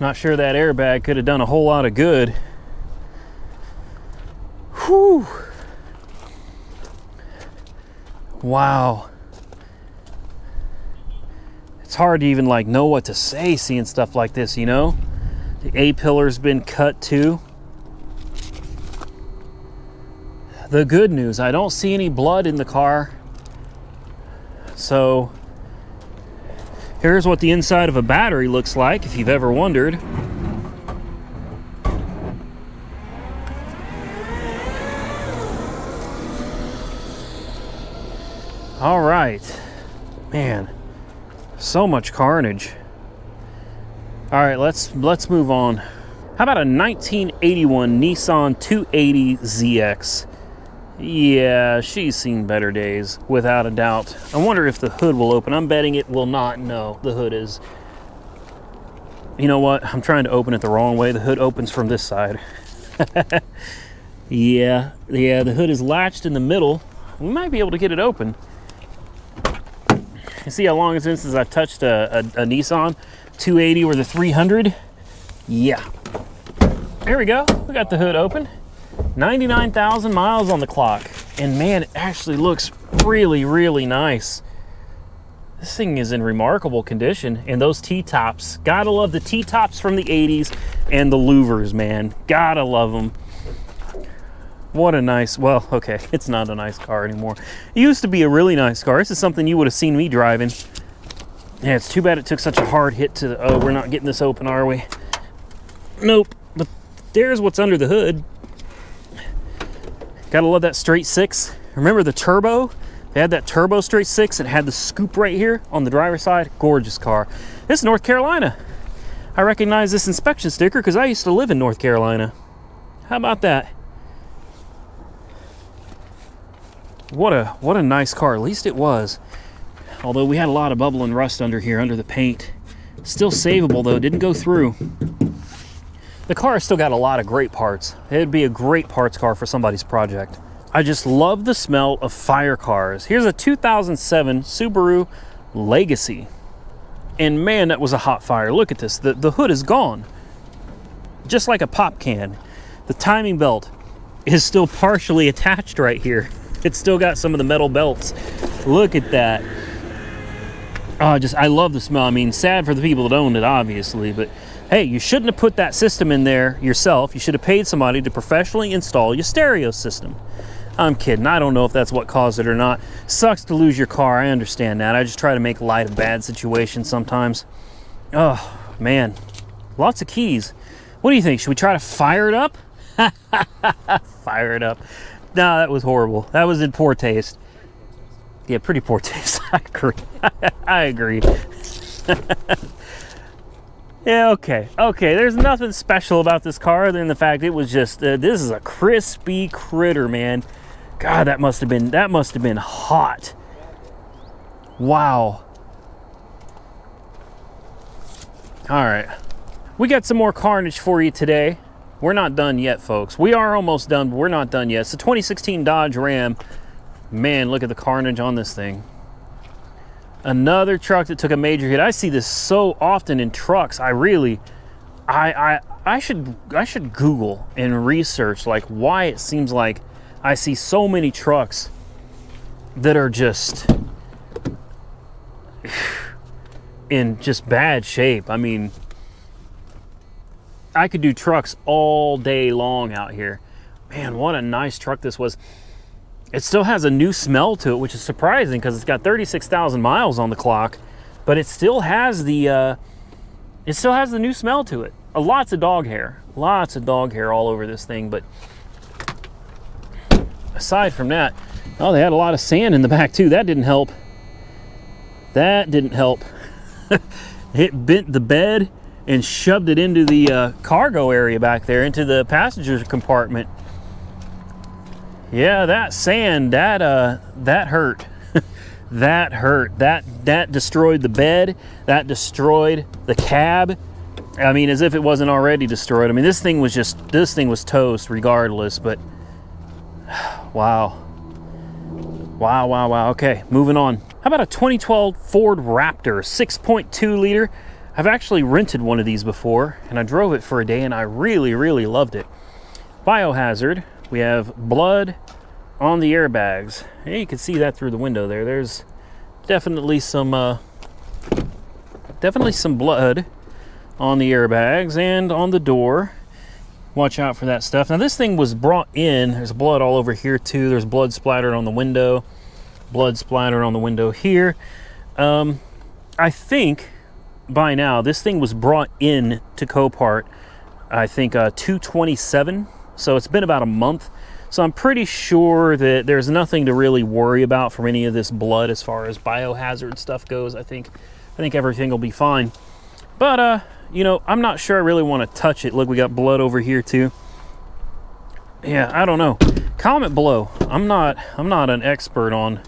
Not sure that airbag could have done a whole lot of good. Whew. Wow. It's hard to even like know what to say seeing stuff like this, you know? The A-pillar's been cut too. The good news, I don't see any blood in the car. So here's what the inside of a battery looks like, if you've ever wondered. All right, man, so much carnage. All right, let's move on. How about a 1981 Nissan 280ZX? Yeah, she's seen better days, without a doubt. I wonder if the hood will open. I'm betting it will not. No, the hood is. You know what? I'm trying to open it the wrong way. The hood opens from this side. Yeah, the hood is latched in the middle. We might be able to get it open. You see how long it's been since I touched a Nissan 280 or the 300? Yeah. There we go. We got the hood open. 99,000 miles on the clock. And man, it actually looks really, really nice. This thing is in remarkable condition. And those T-tops. Gotta love the T-tops from the 80s and the louvers, man. Gotta love them. What a nice, well, okay, it's not a nice car anymore. It used to be a really nice car. This is something you would have seen me driving. Yeah, it's too bad it took such a hard hit to, oh, we're not getting this open, are we? Nope, but there's what's under the hood. Gotta love that straight six. Remember the turbo? They had that turbo straight six. It had the scoop right here on the driver's side. Gorgeous car. This is North Carolina. I recognize this inspection sticker because I used to live in North Carolina. How about that? What a nice car. At least it was. Although we had a lot of bubble and rust under here, under the paint. Still savable though, didn't go through. The car has still got a lot of great parts. It'd be a great parts car for somebody's project. I just love the smell of fire cars. Here's a 2007 Subaru Legacy. And man, that was a hot fire. Look at this. The hood is gone. Just like a pop can. The timing belt is still partially attached right here. It's still got some of the metal belts. Look at that. Oh, I love the smell. I mean, sad for the people that owned it, obviously, but hey, you shouldn't have put that system in there yourself. You should have paid somebody to professionally install your stereo system. I'm kidding. I don't know if that's what caused it or not. Sucks to lose your car. I understand that. I just try to make light of bad situations sometimes. Oh, man. Lots of keys. What do you think? Should we try to fire it up? Fire it up. No, that was horrible. That was in poor taste. Yeah, pretty poor taste. I agree. I agree. Yeah, okay. Okay, there's nothing special about this car other than the fact it was just, this is a crispy critter, man. God, that must have been hot. Wow. All right. We got some more carnage for you today. We're not done yet, folks. We are almost done, but we're not done yet. It's a 2016 Dodge Ram. Man, look at the carnage on this thing. Another truck that took a major hit. I see this so often in trucks. I should Google and research like why it seems like I see so many trucks that are just in just bad shape. I mean, I could do trucks all day long out here. Man, what a nice truck this was. It still has a new smell to it, which is surprising because it's got 36,000 miles on the clock, but it still has the new smell to it. Lots of dog hair all over this thing. But aside from that, oh, they had a lot of sand in the back too. That didn't help. It bent the bed and shoved it into the cargo area back there, into the passenger compartment. Yeah, that sand, that hurt. That hurt. That destroyed the bed. That destroyed the cab. I mean, as if it wasn't already destroyed. I mean, this thing was toast regardless, but wow. Wow. Okay, moving on. How about a 2012 Ford Raptor, 6.2 liter? I've actually rented one of these before, and I drove it for a day, and I really, really loved it. Biohazard, we have blood on the airbags. And you can see that through the window there. There's definitely some blood on the airbags and on the door. Watch out for that stuff. Now this thing was brought in. There's blood all over here too. There's blood splattered on the window. Blood splattered on the window here. I think by now this thing was brought in to Copart, I think 2/27. So it's been about a month. So I'm pretty sure that there's nothing to really worry about from any of this blood as far as biohazard stuff goes. I think everything will be fine. But you know, I'm not sure I really want to touch it. Look, we got blood over here too. Yeah, I don't know. Comment below. I'm not an expert on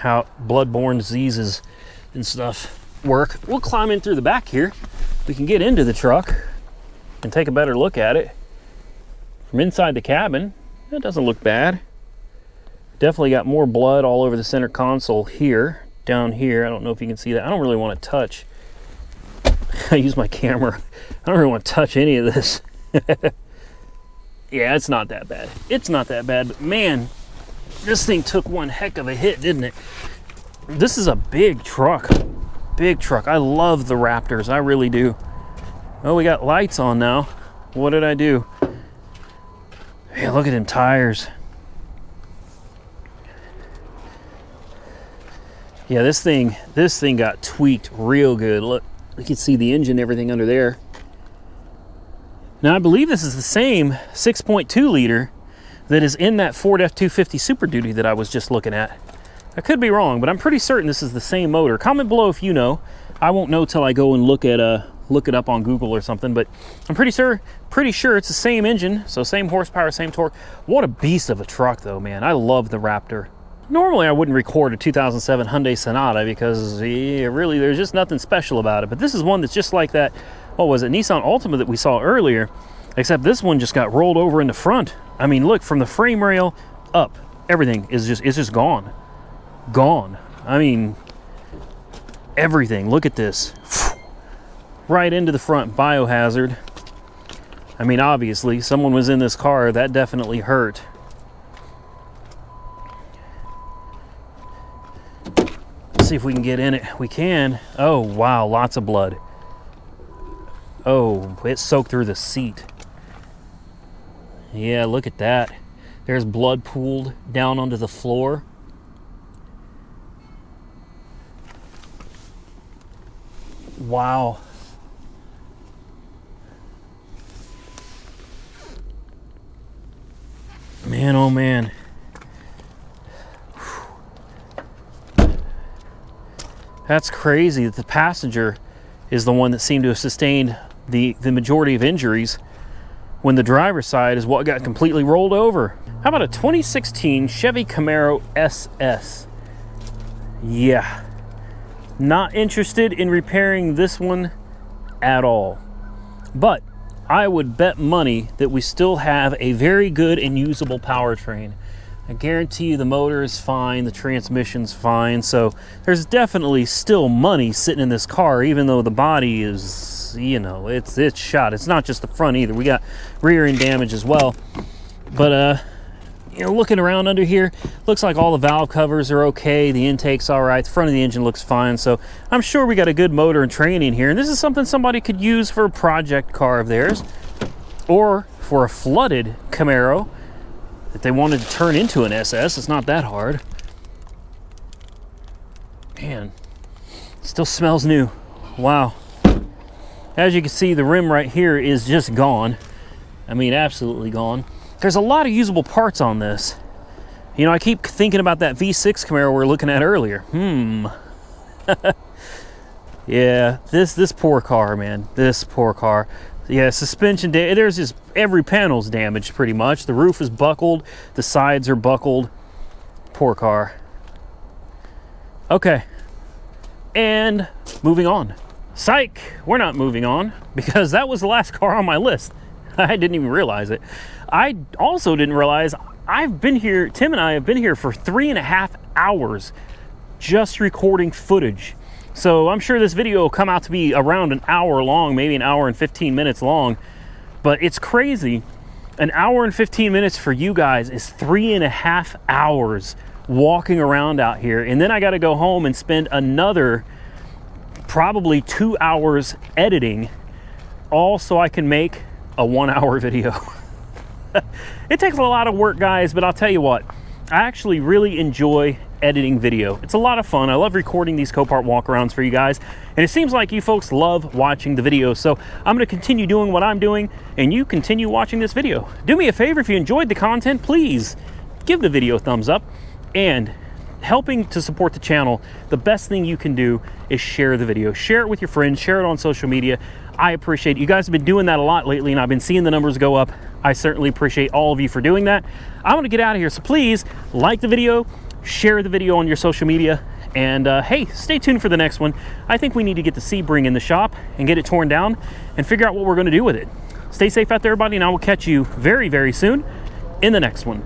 how bloodborne diseases and stuff work. We'll climb in through the back here. We can get into the truck and take a better look at it from inside the cabin. That doesn't look bad. Definitely got more blood all over the center console here, down here. I don't know if you can see that. I don't really want to touch. I use my camera. I don't really want to touch any of this. Yeah, it's not that bad. It's not that bad, but man, this thing took one heck of a hit, didn't it? This is a big truck. Big truck. I love the Raptors. I really do. Oh, we got lights on now. What did I do? Hey, look at them tires. Yeah, this thing got tweaked real good. Look, you can see the engine, everything under there. Now, I believe this is the same 6.2 liter that is in that Ford F-250 Super Duty that I was just looking at. I could be wrong, but I'm pretty certain this is the same motor. Comment below if you know. I won't know till I go and look it up on Google or something, but I'm pretty sure it's the same engine, so same horsepower, same torque. What a beast of a truck though, man. I love the Raptor. Normally I wouldn't record a 2007 Hyundai Sonata because really there's just nothing special about it, but this is one that's just like that, what was it, Nissan Altima that we saw earlier, except this one just got rolled over in the front. I mean, look, from the frame rail up, everything is just gone. Gone. I mean, everything. Look at this. Right into the front. Biohazard. I mean, obviously, someone was in this car. That definitely hurt. Let's see if we can get in it. We can. Oh, wow. Lots of blood. Oh, it soaked through the seat. Yeah, look at that. There's blood pooled down onto the floor. Wow. Man, oh man. That's crazy that the passenger is the one that seemed to have sustained the majority of injuries when the driver's side is what got completely rolled over. How about a 2016 Chevy Camaro Ss? Yeah. Not interested in repairing this one at all. But I would bet money that we still have a very good and usable powertrain. I guarantee you the motor is fine, the transmission's fine, so there's definitely still money sitting in this car, even though the body is, you know, it's shot. It's not just the front either. We got rear end damage as well. But you know, looking around under here, looks like all the valve covers are okay, the intake's all right, the front of the engine looks fine, so I'm sure we got a good motor and training here, and this is something somebody could use for a project car of theirs, or for a flooded Camaro that they wanted to turn into an SS. It's not that hard. Man, still smells new. Wow. As you can see, the rim right here is just gone. I mean, absolutely gone. There's a lot of usable parts on this. You know, I keep thinking about that V6 Camaro we were looking at earlier. Yeah, this poor car, man. This poor car. Yeah, suspension, there's just every panel's damaged pretty much. The roof is buckled, the sides are buckled. Poor car. Okay, and moving on. Psych, we're not moving on because that was the last car on my list. I didn't even realize it. I also didn't realize Tim and I have been here for 3.5 hours just recording footage. So I'm sure this video will come out to be around an hour long, maybe an hour and 15 minutes long, but it's crazy. An hour and 15 minutes for you guys is 3.5 hours walking around out here. And then I got to go home and spend another probably 2 hours editing, all so I can make a 1 hour video. It takes a lot of work, guys, but I'll tell you what, I actually really enjoy editing video. It's a lot of fun. I love recording these Copart walkarounds for you guys, and it seems like you folks love watching the videos, so I'm going to continue doing what I'm doing, and you continue watching this video. Do me a favor, if you enjoyed the content, please give the video a thumbs up, and helping to support the channel, the best thing you can do is share the video. Share it with your friends, share it on social media. I appreciate it. You guys have been doing that a lot lately, and I've been seeing the numbers go up. I certainly appreciate all of you for doing that. I want to get out of here, so please like the video, share the video on your social media, and hey, stay tuned for the next one. I think we need to get the Sebring in the shop and get it torn down and figure out what we're going to do with it. Stay safe out there, everybody, and I will catch you very, very soon in the next one.